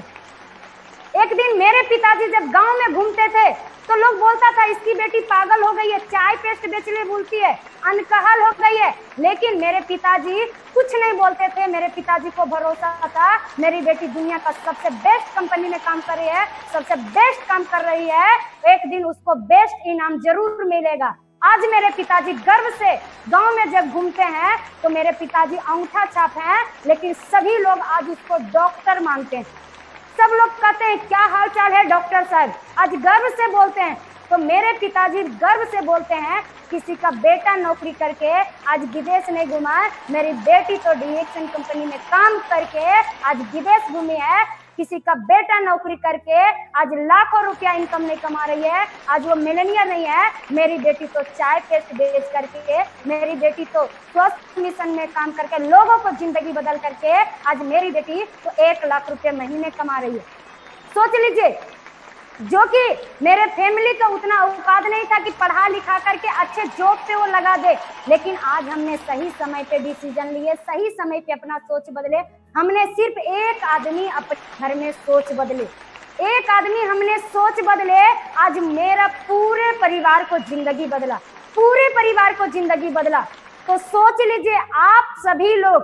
एक दिन मेरे पिताजी जब गांव में घूमते थे तो लोग बोलता था इसकी बेटी पागल हो गई है, चाय पेस्ट बेचने भूलती है, अनकहल हो गई है। लेकिन मेरे पिताजी कुछ नहीं बोलते थे, मेरे पिताजी को भरोसा था मेरी बेटी दुनिया का सबसे बेस्ट कंपनी में काम कर रही है, सबसे बेस्ट काम कर रही है, एक दिन उसको बेस्ट इनाम जरूर मिलेगा। आज मेरे पिताजी गर्व से गांव में जब घूमते हैं तो मेरे पिताजी अंगूठा छाप हैं, लेकिन सभी लोग आज उसको डॉक्टर मानते हैं। सब लोग कहते हैं क्या हाल चाल है डॉक्टर साहब, आज गर्व से बोलते हैं। तो मेरे पिताजी गर्व से बोलते हैं किसी का बेटा नौकरी करके आज विदेश नहीं घुमा, मेरी बेटी तो रिएक्शन कंपनी में काम करके आज विदेश घूमी है। किसी का बेटा नौकरी करके आज लाखों रुपया इनकम नहीं कमा रही है, आज वो मिलेनियर नहीं है। मेरी बेटी तो चाय पेस्ट बेच करके, मेरी बेटी तो स्वास्थ्य मिशन में काम करके लोगों को जिंदगी बदल करके आज मेरी बेटी तो 1 लाख रुपए महीने कमा रही है। सोच लीजिए, जो कि मेरे फैमिली का उतना औकात नहीं था कि पढ़ा लिखा करके अच्छे जॉब पे वो लगा दे, लेकिन आज हमने सही समय पे डिसीजन लिए, सही समय पे अपना सोच बदले। हमने सिर्फ एक आदमी अपने घर में सोच बदले, एक आदमी हमने सोच बदले, आज मेरा पूरे परिवार को जिंदगी बदला, पूरे परिवार को जिंदगी बदला। तो सोच लीजिए आप सभी लोग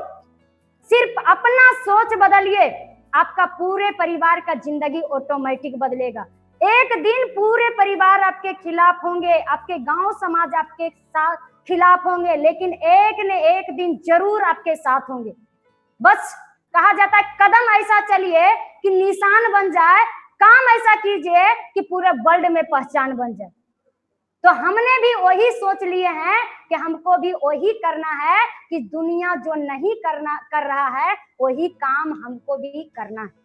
सिर्फ अपना सोच बदलिए, आपका पूरे परिवार का जिंदगी ऑटोमेटिक बदलेगा। एक दिन पूरे परिवार आपके खिलाफ होंगे, आपके गांव समाज आपके साथ खिलाफ होंगे, लेकिन एक न एक दिन जरूर आपके साथ होंगे। बस कहा जाता है कदम ऐसा चलिए कि निशान बन जाए, काम ऐसा कीजिए कि पूरे वर्ल्ड में पहचान बन जाए। तो हमने भी वही सोच लिए हैं कि हमको भी वही करना है कि दुनिया जो नहीं कर रहा है वही काम हमको भी करना है।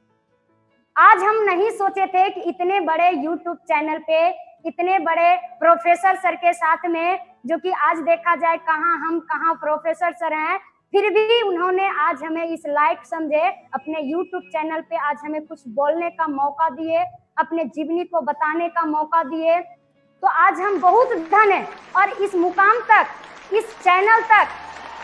आज हम नहीं सोचे थे कि इतने बड़े YouTube चैनल पे इतने बड़े प्रोफेसर सर के साथ में, जो कि आज देखा जाए कहाँ प्रोफेसर सर हैं, फिर भी उन्होंने आज हमें इस लायक समझे, अपने YouTube चैनल पे आज हमें कुछ बोलने का मौका दिए, अपने जीवनी को बताने का मौका दिए। तो आज हम बहुत धन्य हैं, और इस मुकाम तक, इस चैनल तक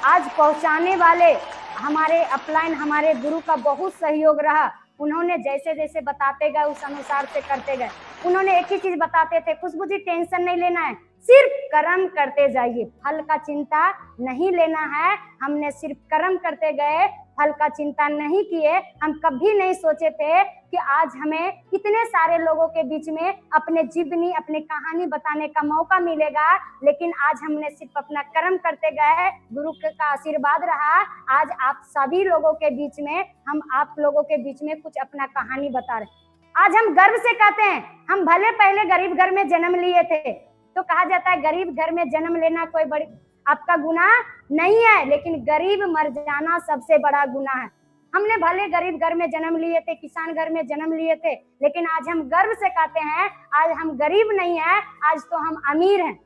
आज पहुंचाने वाले हमारे अपलाइन, हमारे गुरु का बहुत सहयोग रहा। उन्होंने जैसे जैसे बताते गए उस अनुसार से करते गए। उन्होंने एक ही चीज बताते थे, खुशबू जी टेंशन नहीं लेना है, सिर्फ कर्म करते जाइए, फल का चिंता नहीं लेना है। हमने सिर्फ कर्म करते गए, फल का चिंता नहीं किए। हम कभी नहीं सोचे थे कि आज हमें इतने सारे लोगों के बीच में अपने जीवनी, अपनी कहानी बताने का मौका मिलेगा, लेकिन आज हमने सिर्फ अपना कर्म करते गए, गुरु का आशीर्वाद रहा। आज आप सभी लोगों के बीच में, हम आप लोगों के बीच में कुछ अपना कहानी बता रहे। आज हम गर्व से कहते हैं, हम भले पहले गरीब घर में जन्म लिए थे, तो कहा जाता है गरीब घर में जन्म लेना कोई बड़ी आपका गुनाह नहीं है, लेकिन गरीब मर जाना सबसे बड़ा गुनाह है। हमने भले गरीब घर में जन्म लिए थे, किसान घर में जन्म लिए थे, लेकिन आज हम गर्व से कहते हैं आज हम गरीब नहीं है, आज तो हम अमीर हैं।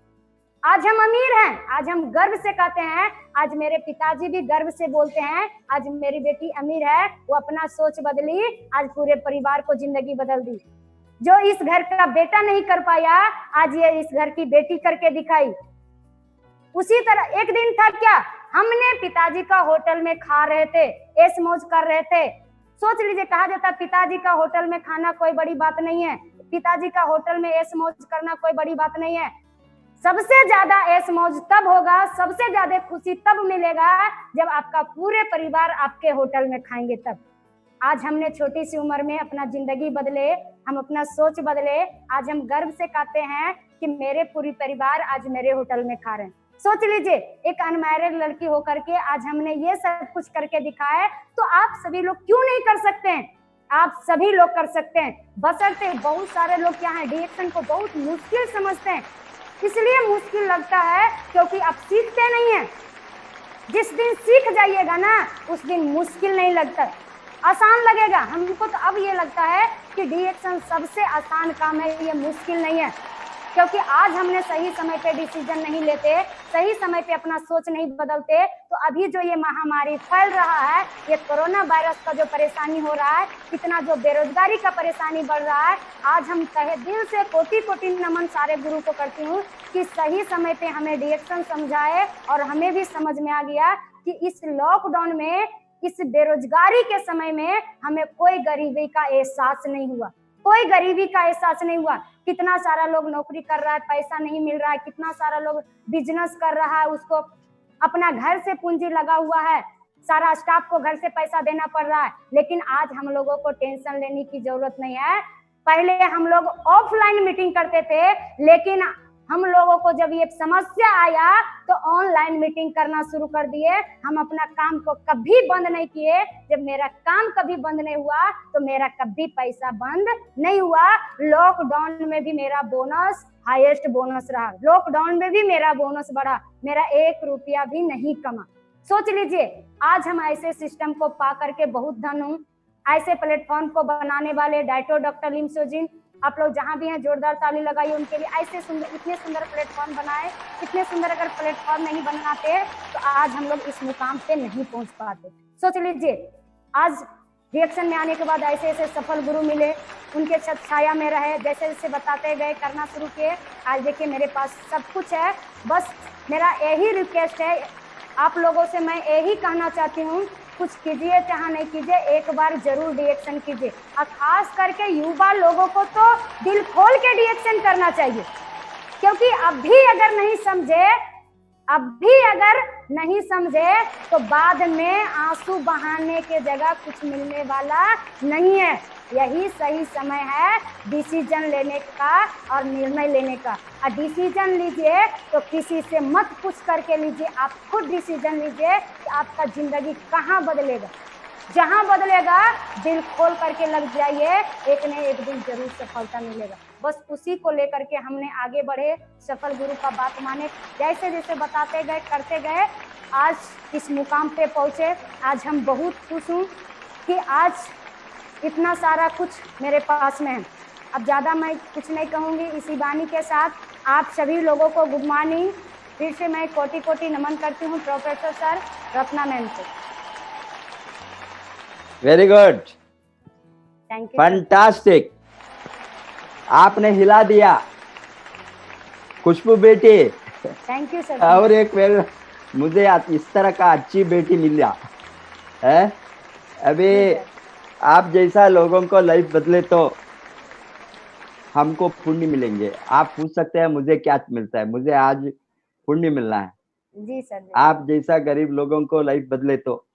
आज हम अमीर हैं, आज हम गर्व से कहते हैं। आज मेरे पिताजी भी गर्व से बोलते हैं, आज मेरी बेटी अमीर है, वो अपना सोच बदली, आज पूरे परिवार को जिंदगी बदल दी। जो इस घर का बेटा नहीं कर पाया, आज ये इस घर की बेटी करके दिखाई। उसी तरह एक दिन था क्या, हमने पिताजी का होटल में खा रहे थे, ऐश मौज कर रहे थे। सोच लीजिए, कहा जाता है पिताजी का होटल में खाना कोई बड़ी बात नहीं है, पिताजी का होटल में ऐश मौज करना कोई बड़ी बात नहीं है। सबसे ज्यादा ऐश मौज तब होगा, सबसे ज्यादा खुशी तब मिलेगा जब आपका पूरे परिवार आपके होटल में खाएंगे तब। आज हमने छोटी सी उम्र में अपना जिंदगी बदले, हम अपना सोच बदले। आज हम गर्व से कहते हैं कि मेरे पूरी परिवार आज मेरे होटल में खा रहे हैं। सोच लीजिए, एक अनमैरिड लड़की होकर के आज हमने ये सब कुछ करके दिखाया, तो आप सभी लोग क्यों नहीं कर सकते हैं? आप सभी लोग कर सकते हैं, बशर्ते बहुत सारे लोग क्या है, डीएक्शन को बहुत मुश्किल समझते हैं। इसलिए मुश्किल लगता है क्योंकि आप सीखते नहीं हैं। जिस दिन सीख जाइएगा ना, उस दिन मुश्किल नहीं लगता, आसान लगेगा। हमको तो अब ये लगता है कि डीएक्शन सबसे आसान काम है, ये मुश्किल नहीं है। क्योंकि आज हमने सही समय पे डिसीजन नहीं लेते, सही समय पे अपना सोच नहीं बदलते, तो अभी जो ये महामारी फैल रहा है, ये कोरोना वायरस का जो परेशानी हो रहा है, कितना जो बेरोजगारी का परेशानी बढ़ रहा है, आज हम कहे दिल से कोटि कोटि नमन सारे गुरु को करती हूँ कि सही समय पे हमें डीएक्शन समझाए। और हमें भी समझ में आ गया कि इस लॉकडाउन में, इस बेरोजगारी के समय में हमें कोई गरीबी का एहसास नहीं हुआ, कोई गरीबी का एहसास नहीं हुआ। कितना सारा लोग नौकरी कर रहा है, पैसा नहीं मिल रहा है, कितना सारा लोग बिजनेस कर रहा है, उसको अपना घर से पूंजी लगा हुआ है, सारा स्टाफ को घर से पैसा देना पड़ रहा है। लेकिन आज हम लोगों को टेंशन लेने की जरूरत नहीं है। पहले हम लोग ऑफलाइन मीटिंग करते थे, लेकिन हम लोगों को जब ये समस्या आया तो ऑनलाइन मीटिंग करना शुरू कर दिए। हम अपना काम को कभी बंद नहीं किए। जब मेरा काम कभी बंद नहीं हुआ तो मेरा कभी पैसा बंद नहीं हुआ। लॉकडाउन में भी मेरा बोनस हाईएस्ट बोनस रहा, लॉकडाउन में भी मेरा बोनस बढ़ा, मेरा 1 रुपया भी नहीं कमा। सोच लीजिए, आज हम ऐसे सिस्टम को पा करके बहुत धन हूँ। ऐसे प्लेटफॉर्म को बनाने वाले डाइटो डॉक्टर लिमसोजिन, आप लोग जहाँ भी हैं जोरदार ताली लगाइए उनके लिए। ऐसे सुंदर, इतने सुंदर प्लेटफॉर्म बनाए, इतने सुंदर अगर प्लेटफॉर्म नहीं बनाते तो आज हम लोग इस मुकाम पे नहीं पहुंच पाते। सोच लीजिए, आज रिएक्शन में आने के बाद ऐसे ऐसे सफल गुरु मिले, उनके छत छाया में रहे, जैसे जैसे बताते गए, करना शुरू किए। आज देखिए मेरे पास सब कुछ है। बस मेरा यही रिक्वेस्ट है आप लोगों से, मैं यही कहना चाहती हूँ, कुछ कीजिए चाहे नहीं कीजिए, एक बार जरूर डीएक्शन कीजिए। और खास करके युवा लोगों को तो दिल खोल के डीएक्शन करना चाहिए, क्योंकि अभी अगर नहीं समझे तो बाद में आंसू बहाने के जगह कुछ मिलने वाला नहीं है। यही सही समय है डिसीजन लेने का और निर्णय लेने का। और डिसीजन लीजिए तो किसी से मत पूछ करके लीजिए, आप खुद डिसीजन लीजिए कि आपका जिंदगी कहाँ बदलेगा। जहाँ बदलेगा दिल खोल करके लग जाइए, एक न एक दिन जरूर सफलता मिलेगा। बस उसी को लेकर के हमने आगे बढ़े, सफल गुरु का बात माने, जैसे जैसे बताते गए, करते गए, आज इस मुकाम पे पहुँचे। आज हम बहुत खुश हूँ कि आज इतना सारा कुछ मेरे पास में है। अब ज़्यादा मैं कुछ नहीं कहूँगी। इसी वाणी के साथ आप सभी लोगों को गुड मॉर्निंग। फिर से मैं कोटि कोटि नमन करती हूँ प्रोफेसर सर रत्ना मैम को। Very good, thank you. Fantastic, आपने हिला दिया खुशबू बेटी। Thank you sir. और एक मुझे इस तरह का अच्छी बेटी मिला है। अभी आप जैसा लोगों को लाइफ बदले तो हमको पुण्य मिलेंगे। आप पूछ सकते हैं मुझे क्या मिलता है, मुझे आज पुण्य मिलना है। जी सर। आप जैसा गरीब लोगों को लाइफ बदले तो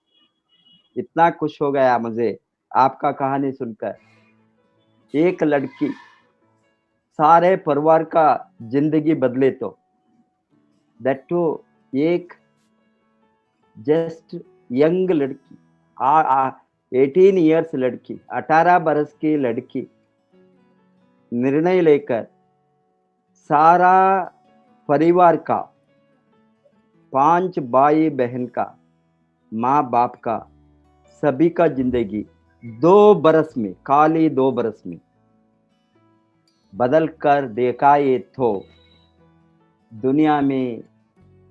इतना खुश हो गया मुझे आपका कहानी सुनकर। एक लड़की सारे परिवार का जिंदगी बदले तो, दैट टू एक जस्ट यंग लड़की, 18 इयर्स लड़की, 18 बरस की लड़की निर्णय लेकर सारा परिवार का, 5 भाई बहन का, माँ बाप का, सभी का जिंदगी 2 बरस में, खाली 2 बरस में बदल कर देखा। ये तो दुनिया में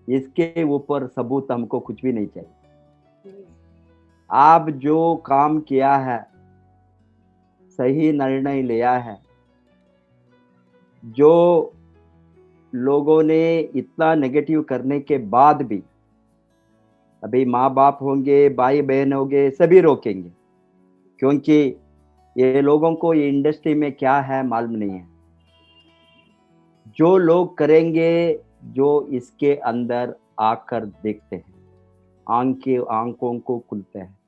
इसके ऊपर सबूत हमको कुछ भी नहीं चाहिए। आप जो काम किया है, सही निर्णय लिया है, जो लोगों ने इतना नेगेटिव करने के बाद भी, अभी माँ बाप होंगे, भाई बहन होंगे, सभी रोकेंगे, क्योंकि ये लोगों को ये इंडस्ट्री में क्या है मालूम नहीं है। जो लोग करेंगे, जो इसके अंदर आकर देखते हैं, आंखों को खुलते हैं।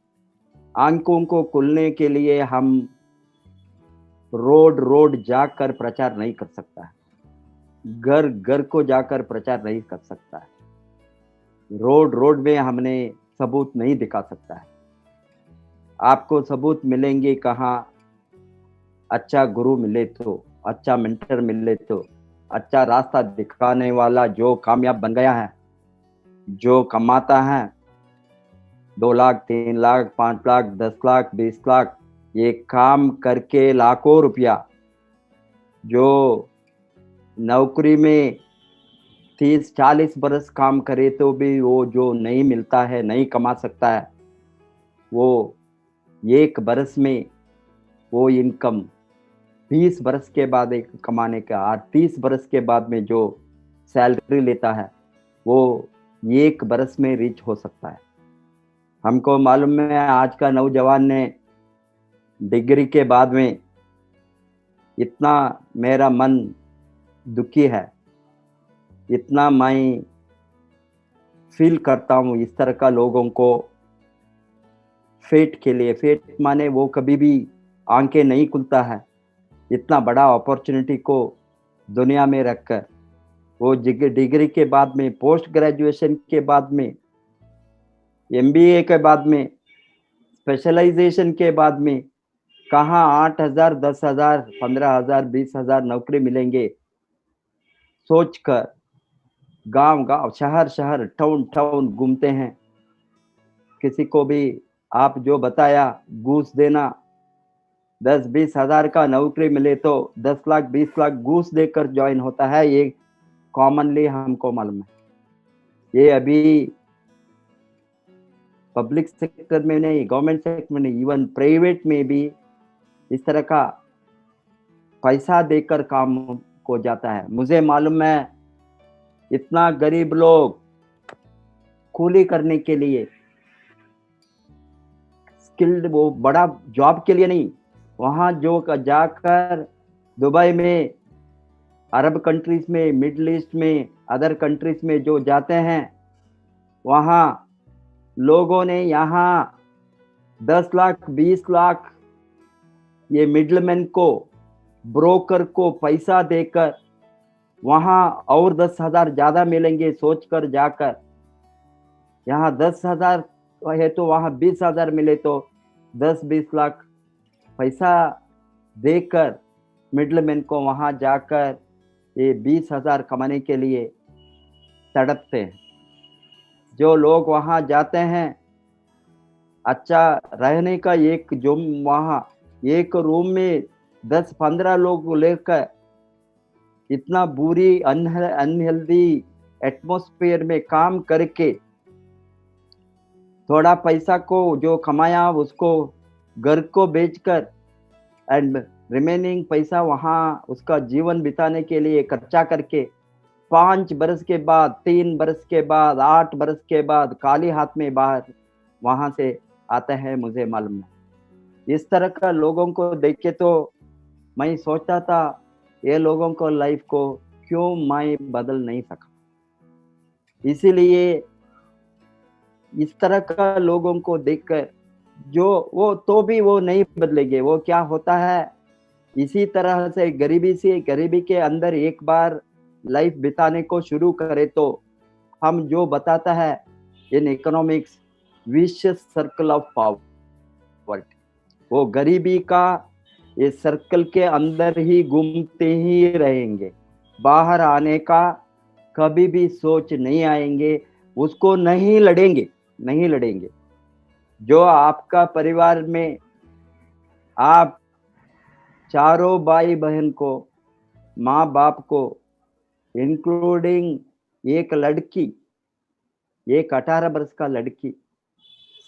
आंखों को खुलने के लिए हम रोड जाकर प्रचार नहीं कर सकता है, घर घर को जाकर प्रचार नहीं कर सकता है, रोड में हमने सबूत नहीं दिखा सकता है। आपको सबूत मिलेंगे कहाँ? अच्छा गुरु मिले तो, अच्छा मेंटर मिले तो, अच्छा रास्ता दिखाने वाला जो कामयाब बन गया है, जो कमाता है 2 लाख 3 लाख 5 लाख 10 लाख 20 लाख, ये काम करके लाखों रुपया, जो नौकरी में 30-40 बरस काम करे तो भी वो जो नहीं मिलता है, नहीं कमा सकता है, वो 1 बरस में वो इनकम 20 बरस के बाद एक कमाने का, और 30 बरस के बाद में जो सैलरी लेता है वो 1 बरस में रीच हो सकता है। हमको मालूम है आज का नौजवान ने डिग्री के बाद में, इतना मेरा मन दुखी है, इतना मैं फील करता हूँ इस तरह का लोगों को फेट के लिए। फेट माने वो कभी भी आंखें नहीं खुलता है, इतना बड़ा अपॉर्चुनिटी को दुनिया में रखकर वो डिग्री के बाद में, पोस्ट ग्रेजुएशन के बाद में, MBA के बाद में, स्पेशलाइजेशन के बाद में कहाँ 8,000 10,000 15,000 20,000 नौकरी मिलेंगे सोचकर गांव शहर टाउन घूमते हैं। किसी को भी आप जो बताया घूस देना, 10-20 हजार का नौकरी मिले तो 10 लाख 20 लाख घूस देकर ज्वाइन होता है, ये कॉमनली हमको मालूम है। ये अभी पब्लिक सेक्टर में नहीं, गवर्नमेंट सेक्टर में नहीं, इवन प्राइवेट में भी इस तरह का पैसा देकर काम को जाता है। मुझे मालूम है इतना गरीब लोग कूली करने के लिए, स्किल्ड, वो बड़ा जॉब के लिए नहीं, वहां जो जाकर दुबई में, अरब कंट्रीज में, मिडिल ईस्ट में, अदर कंट्रीज में जो जाते हैं, वहां लोगों ने यहाँ 10 लाख 20 लाख ये मिडलमैन को, ब्रोकर को पैसा देकर वहां और 10,000 ज्यादा मिलेंगे सोचकर जाकर, यहाँ 10,000 है तो वहां 20,000 मिले तो 10-20 लाख पैसा देकर मिडलमैन को वहां जाकर ये 20,000 कमाने के लिए तड़पते हैं। जो लोग वहां जाते हैं, अच्छा रहने का एक जो वहां एक रूम में 10-15 लोग को लेकर इतना बुरी अनहेल्दी एटमॉस्फेयर में काम करके थोड़ा पैसा को जो कमाया उसको घर को बेचकर एंड रिमेनिंग पैसा वहां उसका जीवन बिताने के लिए खर्चा करके 5 बरस के बाद, 3 बरस के बाद, 8 बरस के बाद खाली हाथ में बाहर वहां से आता है, मुझे मालूम है। इस तरह का लोगों को देख के तो मैं सोचता था ये लोगों को लाइफ को क्यों मैं बदल नहीं सका। इसीलिए इस तरह का लोगों को देखकर जो वो तो भी वो नहीं बदलेंगे। वो क्या होता है, इसी तरह से गरीबी के अंदर एक बार लाइफ बिताने को शुरू करें तो हम जो बताता है in economics vicious circle of poverty, वो गरीबी का ये सर्कल के अंदर ही घूमते ही रहेंगे, बाहर आने का कभी भी सोच नहीं आएंगे, उसको नहीं लड़ेंगे। जो आपका परिवार में आप चारों भाई बहन को, माँ बाप को, इंक्लूडिंग एक लड़की, एक 18 वर्ष का लड़की,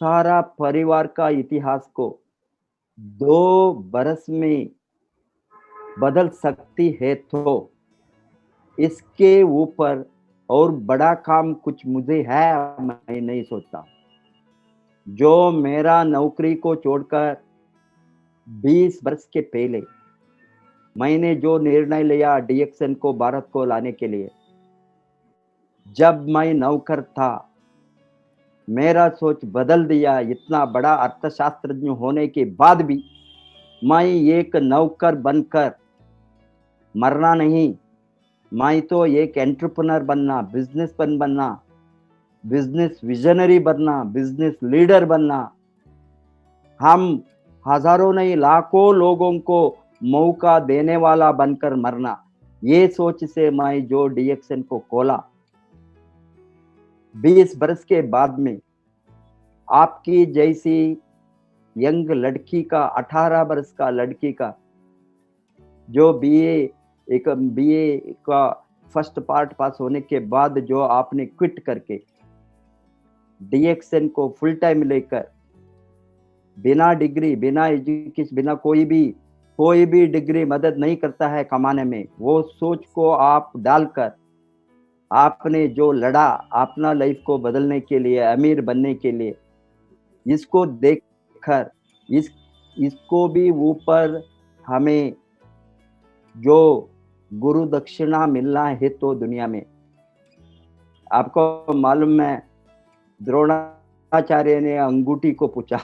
सारा परिवार का इतिहास को 2 बरस में बदल सकती है, तो इसके ऊपर और बड़ा काम कुछ मुझे है मैं नहीं सोचता। जो मेरा नौकरी को छोड़कर 20 वर्ष के पहले मैंने जो निर्णय लिया डीएक्सएन को भारत को लाने के लिए, जब मैं नौकर था मेरा सोच बदल दिया। इतना बड़ा अर्थशास्त्रज्ञ होने के बाद भी मैं एक नौकर बनकर मरना नहीं, मैं तो एक एंटरप्रेन्योर बनना, बिजनेसमैन बनना, बिजनेस विजनरी बनना, बिजनेस लीडर बनना, हम हजारों नहीं लाखों लोगों को मौका देने वाला बनकर मरना। ये सोच से मैं जो डीएक्सएन को खोला, 20 बरस के बाद में आपकी जैसी यंग लड़की का, 18 बरस का लड़की का जो बीए का फर्स्ट पार्ट पास होने के बाद जो आपने क्विट करके डीएक्सएन को फुल टाइम लेकर बिना डिग्री, बिना एजुकेशन, बिना कोई भी डिग्री मदद नहीं करता है कमाने में, वो सोच को आप डालकर आपने जो लड़ा अपना लाइफ को बदलने के लिए, अमीर बनने के लिए, इसको देखकर इसको भी ऊपर हमें जो गुरु दक्षिणा मिलना है तो दुनिया में आपको मालूम है, द्रोणाचार्य ने अंगूठी को पूछा,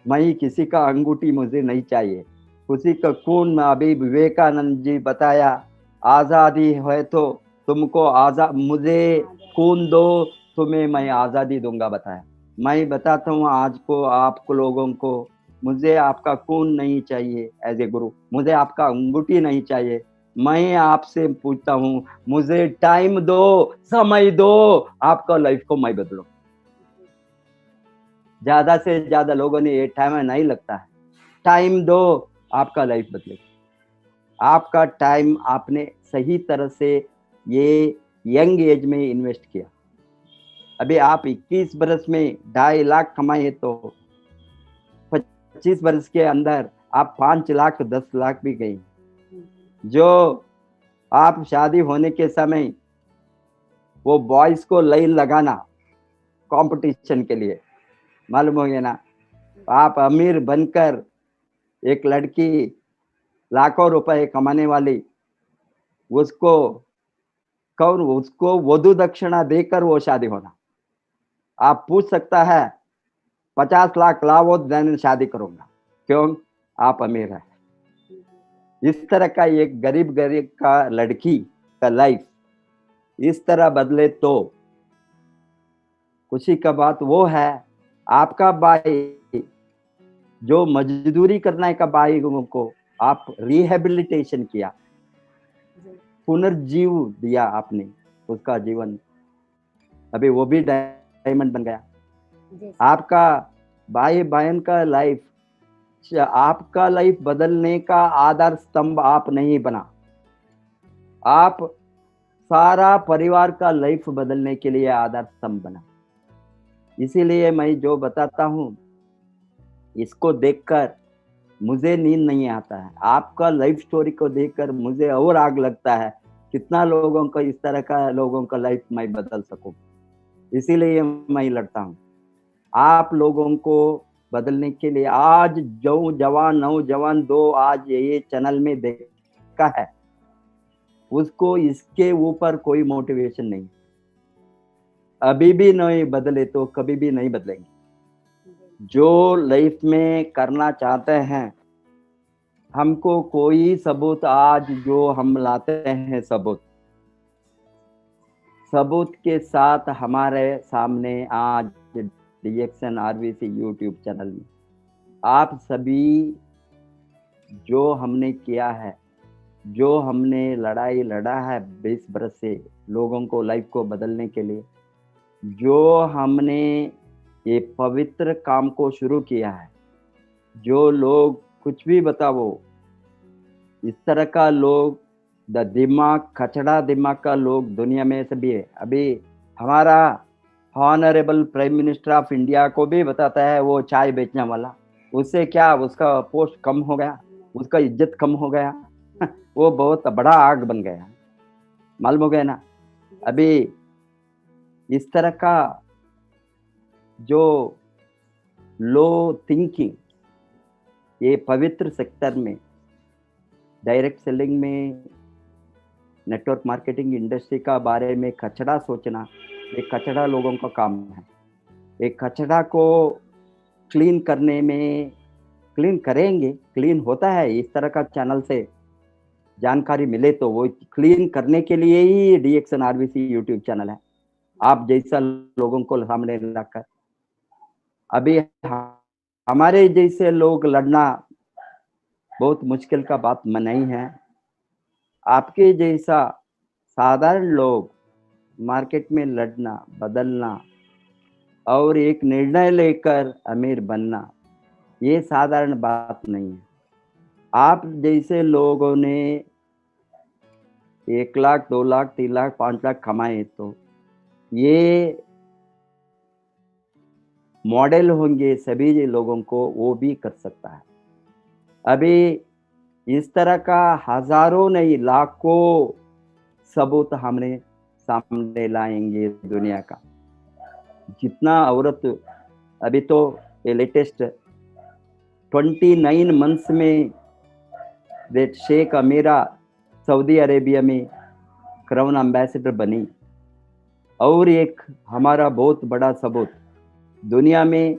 मैं किसी का अंगूठी मुझे नहीं चाहिए, किसी का खून में। अभी विवेकानंद जी बताया, आजादी है तो तुमको मुझे खून दो, तुम्हें मैं आजादी दूंगा बताया। मैं बताता हूँ आज को आपको लोगों को, मुझे आपका खून नहीं चाहिए एज ए गुरु, मुझे आपका अंगूठी नहीं चाहिए। मैं आपसे पूछता हूँ, मुझे टाइम दो, समय दो, आपका लाइफ को मैं बदलूं। ज्यादा से ज्यादा लोगों ने ये टाइम नहीं लगता है, टाइम दो, आपका लाइफ बदले। आपका टाइम आपने सही तरह से ये यंग एज में इन्वेस्ट किया। अभी आप 21 बरस में 2.5 लाख कमाए तो 25 बरस के अंदर आप 5 लाख 10 लाख भी गए। जो आप शादी होने के समय वो बॉयज को लाइन लगाना कंपटीशन के लिए, मालूम हो गया ना, आप अमीर बनकर एक लड़की लाखों रुपए कमाने वाली, उसको वधु दक्षिणा देकर वो शादी होना। आप पूछ सकता है 50 लाख लाओ देन शादी करूंगा, क्यों? आप अमीर है। इस तरह का एक गरीब का लड़की का लाइफ इस तरह बदले तो खुशी का बात वो है। आपका भाई जो मजदूरी करने का भाई को आप रिहेबिलिटेशन किया, पुनर्जीव दिया आपने उसका जीवन, अभी वो भी डायमंड बन गया। आपका भाई बहन का लाइफ आपका लाइफ बदलने का आधार स्तंभ आप नहीं बना, आप सारा परिवार का लाइफ बदलने के लिए आधार स्तंभ बना। इसीलिए मैं जो बताता हूँ इसको देखकर मुझे नींद नहीं आता है, आपका लाइफ स्टोरी को देखकर मुझे और आग लगता है कितना लोगों का इस तरह का लोगों का लाइफ मैं बदल सकूं। इसीलिए मैं लड़ता हूँ आप लोगों को बदलने के लिए। आज जो जवान नौजवान दो आज ये चैनल में देखा है उसको इसके ऊपर कोई मोटिवेशन नहीं, अभी भी नहीं बदले तो कभी भी नहीं बदलेंगे। जो लाइफ में करना चाहते हैं हमको कोई सबूत आज जो हम लाते हैं सबूत के साथ हमारे सामने आज डीएक्सन आरवीसी यूट्यूब चैनल में आप सभी जो हमने किया है, जो हमने लड़ाई लड़ा है 20 बरस से लोगों को लाइफ को बदलने के लिए, जो हमने ये पवित्र काम को शुरू किया है, जो लोग कुछ भी बताओ इस तरह का लोग दिमाग कचड़ा दिमाग का लोग दुनिया में सभी है। अभी हमारा honourable prime minister of India को भी बताता है वो चाय बेचने वाला, उससे क्या उसका पोस्ट कम हो गया, उसका इज्जत कम हो गया वो बहुत बड़ा आग बन गया, मालूम हो गया ना। अभी इस तरह का जो लो थिंकिंग ये पवित्र सेक्टर में डायरेक्ट सेलिंग में नेटवर्क मार्केटिंग इंडस्ट्री का बारे में कचड़ा सोचना, ये कचड़ा लोगों का काम है। एक कचड़ा को क्लीन करने में क्लीन करेंगे, क्लीन होता है इस तरह का चैनल से जानकारी मिले तो वो क्लीन करने के लिए ही डीएक्सन आरवीसी यूट्यूब चैनल है, आप जैसा लोगों को सामने लाकर। अभी हमारे जैसे लोग लड़ना बहुत मुश्किल का बात नहीं है, आपके जैसा साधारण लोग मार्केट में लड़ना बदलना और एक निर्णय लेकर अमीर बनना ये साधारण बात नहीं है। आप जैसे लोगों ने 1 लाख 2 लाख 3 लाख 5 लाख कमाए तो ये मॉडल होंगे सभी लोगों को, वो भी कर सकता है। अभी इस तरह का हजारों नहीं लाखों सबूत हमने सामने लाएंगे दुनिया का। जितना औरत अभी तो ये लेटेस्ट 29 मंथ्स में शेख अमीरा सऊदी अरेबिया में क्राउन एम्बेसडर बनी, और एक हमारा बहुत बड़ा सबूत दुनिया में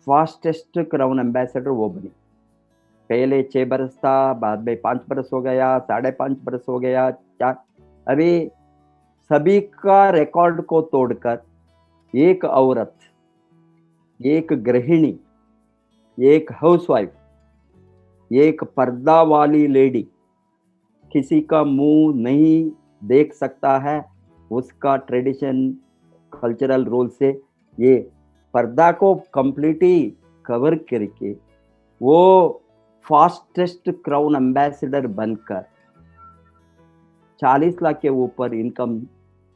फास्टेस्ट क्राउन एम्बेसडर वो बनी। पहले 6 बरस था, बाद में 5 बरस हो गया, 5.5 बरस हो गया, 4। अभी सभी का रिकॉर्ड को तोड़कर एक औरत, एक गृहिणी, एक हाउसवाइफ, एक पर्दा वाली लेडी किसी का मुंह नहीं देख सकता है, उसका ट्रेडिशन कल्चरल रोल से ये पर्दा को कंप्लीटली कवर करके वो फास्टेस्ट क्राउन एम्बेसडर बनकर 40 लाख के ऊपर इनकम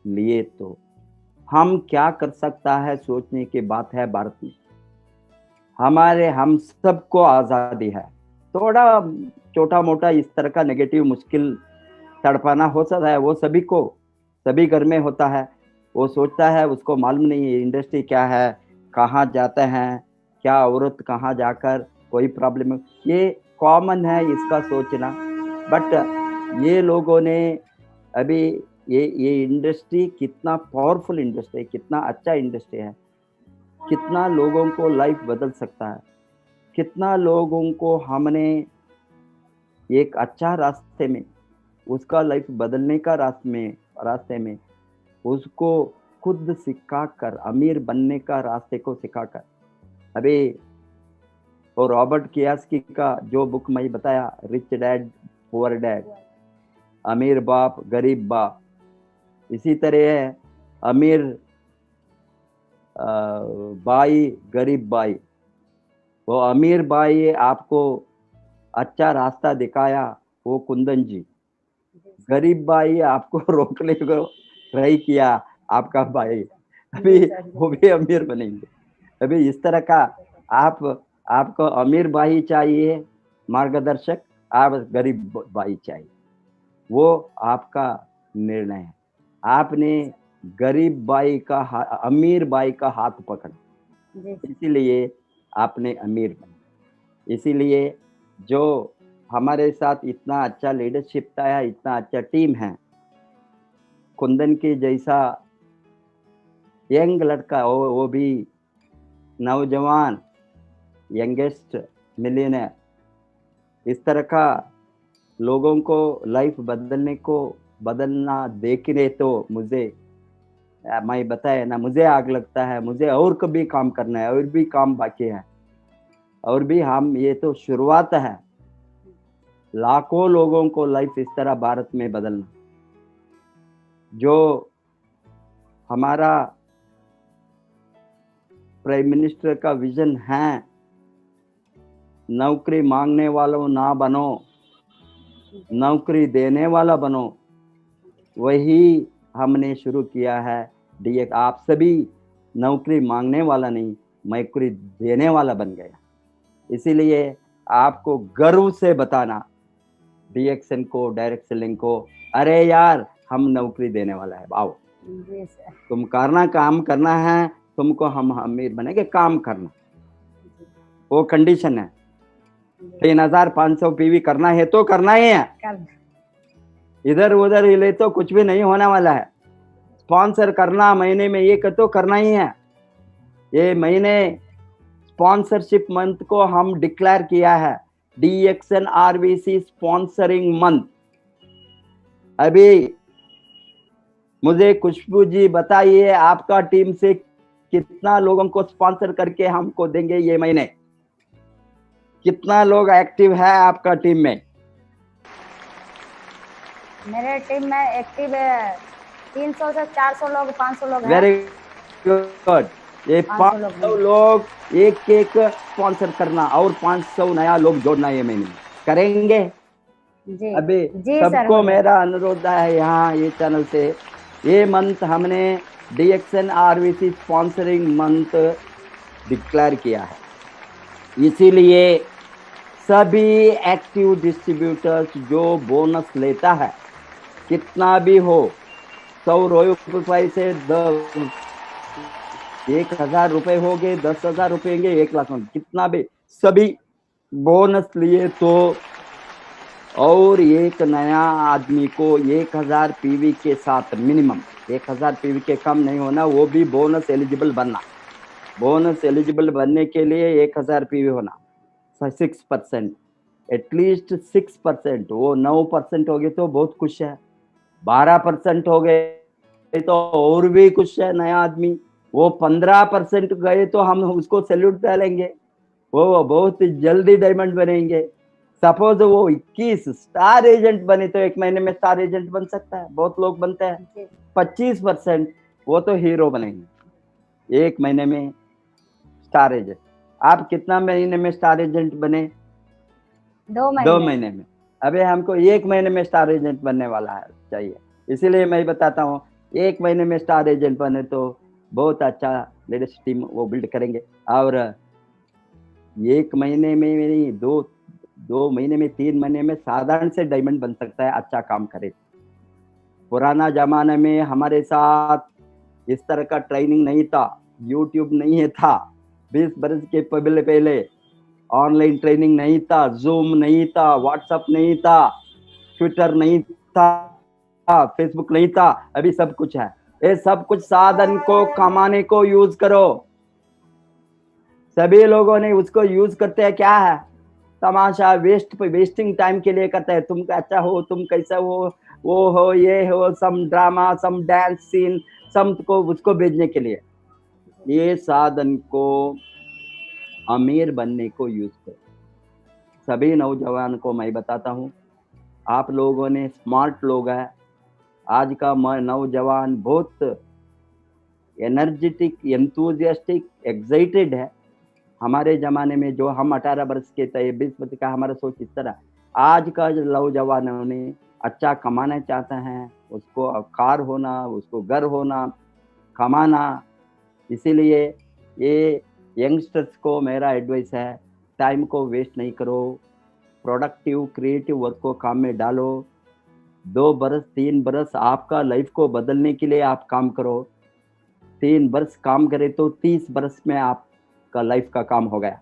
लिए तो हम क्या कर सकता है सोचने की बात है। भारत में हम सबको आज़ादी है। थोड़ा छोटा मोटा इस तरह का नेगेटिव मुश्किल तड़पाना हो सकता है, वो सभी को सभी घर में होता है। वो सोचता है उसको मालूम नहीं है इंडस्ट्री क्या है, कहाँ जाते हैं, क्या औरत कहाँ जाकर कोई प्रॉब्लम, ये कॉमन है इसका सोचना। बट ये लोगों ने अभी ये इंडस्ट्री कितना पावरफुल इंडस्ट्री है, कितना अच्छा इंडस्ट्री है, कितना लोगों को लाइफ बदल सकता है, कितना लोगों को हमने एक अच्छा रास्ते में उसका लाइफ बदलने का रास्ते में उसको खुद सिखाकर अमीर बनने का रास्ते को सिखाकर। अभी और रॉबर्ट कियास्की का जो बुक मैं बताया, रिच डैड पुअर डैड, अमीर बाप गरीब बाप, इसी तरह है अमीर बाई गरीब बाई, वो अमीर भाई आपको अच्छा रास्ता दिखाया, वो कुंदन जी। गरीब भाई आपको रोकने को ट्राई किया, आपका भाई। अभी जी सर। वो भी अमीर बनेंगे। अभी इस तरह का आप आपको अमीर भाई चाहिए मार्गदर्शक, आप गरीब भाई चाहिए, वो आपका निर्णय है। आपने गरीब भाई का अमीर भाई का हाथ पकड़ा, जी सर। इसीलिए आपने अमीर बना। इसीलिए जो हमारे साथ इतना अच्छा लीडरशिप था, इतना अच्छा टीम है, कुंदन के जैसा यंग लड़का, वो भी नौजवान, यंगेस्ट मिलियनर, इस तरह का लोगों को लाइफ बदलना देखने तो मुझे, मैं बताया ना, मुझे आग लगता है। मुझे और कभी काम करना है, और भी काम बाकी है, और भी हम, ये तो शुरुआत है। लाखों लोगों को लाइफ इस तरह भारत में बदलना, जो हमारा प्राइम मिनिस्टर का विजन है, नौकरी मांगने वालों ना बनो, नौकरी देने वाला बनो, वही हमने शुरू किया है। डीएक्स आप सभी नौकरी मांगने वाला नहीं, नौकरी देने वाला बन गया। इसीलिए आपको गर्व से बताना डीएक्सन को, डायरेक्ट सेलिंग को, अरे यार हम नौकरी देने वाला है, आओ जी सर। तुम करना, काम करना है तुमको, हम अमीर बनेंगे, काम करना, वो कंडीशन है। 3500 पीवी करना है तो करना ही है, कर इधर उधर हिले तो कुछ भी नहीं होने वाला है। स्पॉन्सर करना महीने में एक तो करना ही है। ये महीने स्पॉन्सरशिप मंथ को हम डिक्लेयर किया है, डीएक्सन आरबीसी स्पॉन्सरिंग मंथ। अभी मुझे खुशबू जी बताइए, आपका टीम से कितना लोगों को स्पॉन्सर करके हमको देंगे ये महीने? कितना लोग एक्टिव है आपका टीम में? मेरे टीम में एक्टिव 300 से 400 लोग, 500 लोग हैं। Very good. ये 500 लोग एक एक स्पॉन्सर करना और 500 नया लोग जोड़ना ये महीने करेंगे। जी अभी जी सर, सबको हो जाएगा। मेरा अनुरोध है यहाँ ये चैनल से, ये मंथ हमने डीएक्सन आरबीसी स्पॉन्सरिंग मंथ डिक्लेयर किया है। इसीलिए सभी एक्टिव डिस्ट्रीब्यूटर्स जो बोनस लेता है, कितना भी हो, 100 रुपए से 1000 रुपए हो गए, 10,000 रुपए होंगे, 1 लाख, कितना भी, सभी बोनस लिए तो, और एक नया आदमी को 1000 पीवी के साथ मिनिमम 1000 पीवी के कम नहीं होना, वो भी बोनस एलिजिबल बनना। बोनस एलिजिबल बनने के लिए 1000 पीवी होना, 6%, एटलीस्ट 6%। वो 9% हो गए तो बहुत खुश है, 12% हो गए तो और भी खुश है नया आदमी, वो 15% गए तो हम उसको सैल्यूट डालेंगे, वो बहुत जल्दी डायमंड बनेंगे। सपोज वो 21 स्टार एजेंट बने तो एक महीने में स्टार एजेंट बन सकता है, बहुत लोग बनते हैं। 25% वो तो हीरो बनेंगे एक महीने में स्टार एजेंट। आप कितना महीने में स्टार एजेंट बने? 2 महीने में। अभी हमको 1 महीने में स्टार एजेंट बनने वाला है चाहिए। इसीलिए मैं बताता हूँ, 1 महीने में स्टार एजेंट बने तो बहुत अच्छा लीडरशिप टीम वो बिल्ड करेंगे। और 1 महीने में नहीं, 2 महीने में, 3 महीने में साधारण से डायमंड बन सकता है, अच्छा काम करे। पुराना जमाने में हमारे साथ इस तरह का ट्रेनिंग नहीं था, यूट्यूब नहीं था, 20 बरस के पहले ऑनलाइन ट्रेनिंग नहीं था, जूम नहीं था, व्हाट्सएप नहीं था, ट्विटर नहीं था, फेसबुक नहीं था। अभी सब कुछ है। ये सब कुछ साधन को कमाने को यूज करो। सभी लोगों ने उसको यूज करते हैं, क्या है तमाशा, वेस्टिंग टाइम के लिए करते हैं। तुम अच्छा हो, तुम कैसा हो, वो हो, ये हो, some drama, some dance scene, some को उसको भेजने के लिए। ये साधन को अमीर बनने को यूज करो। सभी नौजवान को मैं बताता हूँ, आप लोगों ने स्मार्ट लोग हैं, आज का नौजवान बहुत एनर्जेटिक, एंथुसियास्टिक, एक्साइटेड है। हमारे जमाने में जो हम 18 वर्ष के थे, 20 वर्ष का हमारा सोच इस तरह। आज का जो नौजवानों ने अच्छा कमाना चाहते हैं, उसको कार होना, उसको घर होना, कमाना। इसीलिए ये यंगस्टर्स को मेरा एडवाइस है, टाइम को वेस्ट नहीं करो, प्रोडक्टिव क्रिएटिव वर्क को काम में डालो। 2 बरस 3 बरस आपका लाइफ को बदलने के लिए आप काम करो। 3 वर्ष काम करे तो 30 बरस में आपका लाइफ का काम हो गया।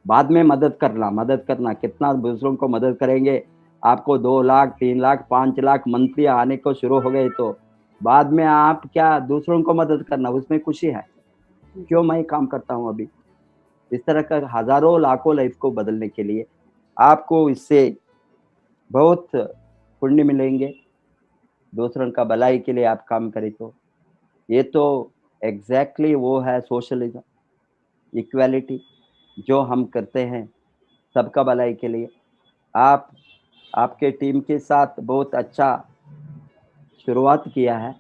बाद में मदद करना कितना दूसरों को मदद करेंगे, आपको 2 लाख 3 लाख 5 लाख मंथली आने को शुरू हो गए तो बाद में आप क्या दूसरों को मदद करना, उसमें खुशी है। क्यों मैं काम करता हूँ अभी। इस तरह का हजारों लाखों लाइफ को बदलने के लिए आपको इससे बहुत पुण्य मिलेंगे। दूसरों का भलाई के लिए आप काम करें तो ये तो एग्जैक्टली वो है सोशलिज्म, इक्वालिटी जो हम करते हैं सबका भलाई के लिए। आप आपके टीम के साथ बहुत अच्छा शुरुआत किया है।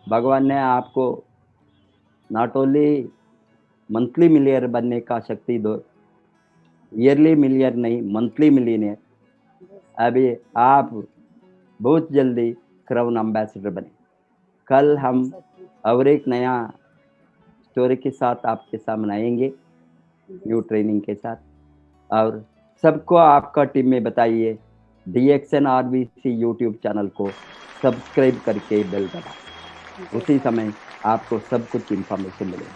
भगवान ने आपको नॉट ओनली मंथली मिलियनर बनने का शक्ति दो, ईयरली मिलियनर नहीं, मंथली मिलियनर। अभी आप बहुत जल्दी क्राउन एम्बेसडर बने। कल हम और एक नया स्टोरी के साथ आपके सामने आएंगे, न्यू ट्रेनिंग के साथ। और सबको आपका टीम में बताइए DXN RBC यूट्यूब चैनल को सब्सक्राइब करके बेल दबाएं। उसी समय आपको सब कुछ इन्फॉर्मेशन मिलेगी।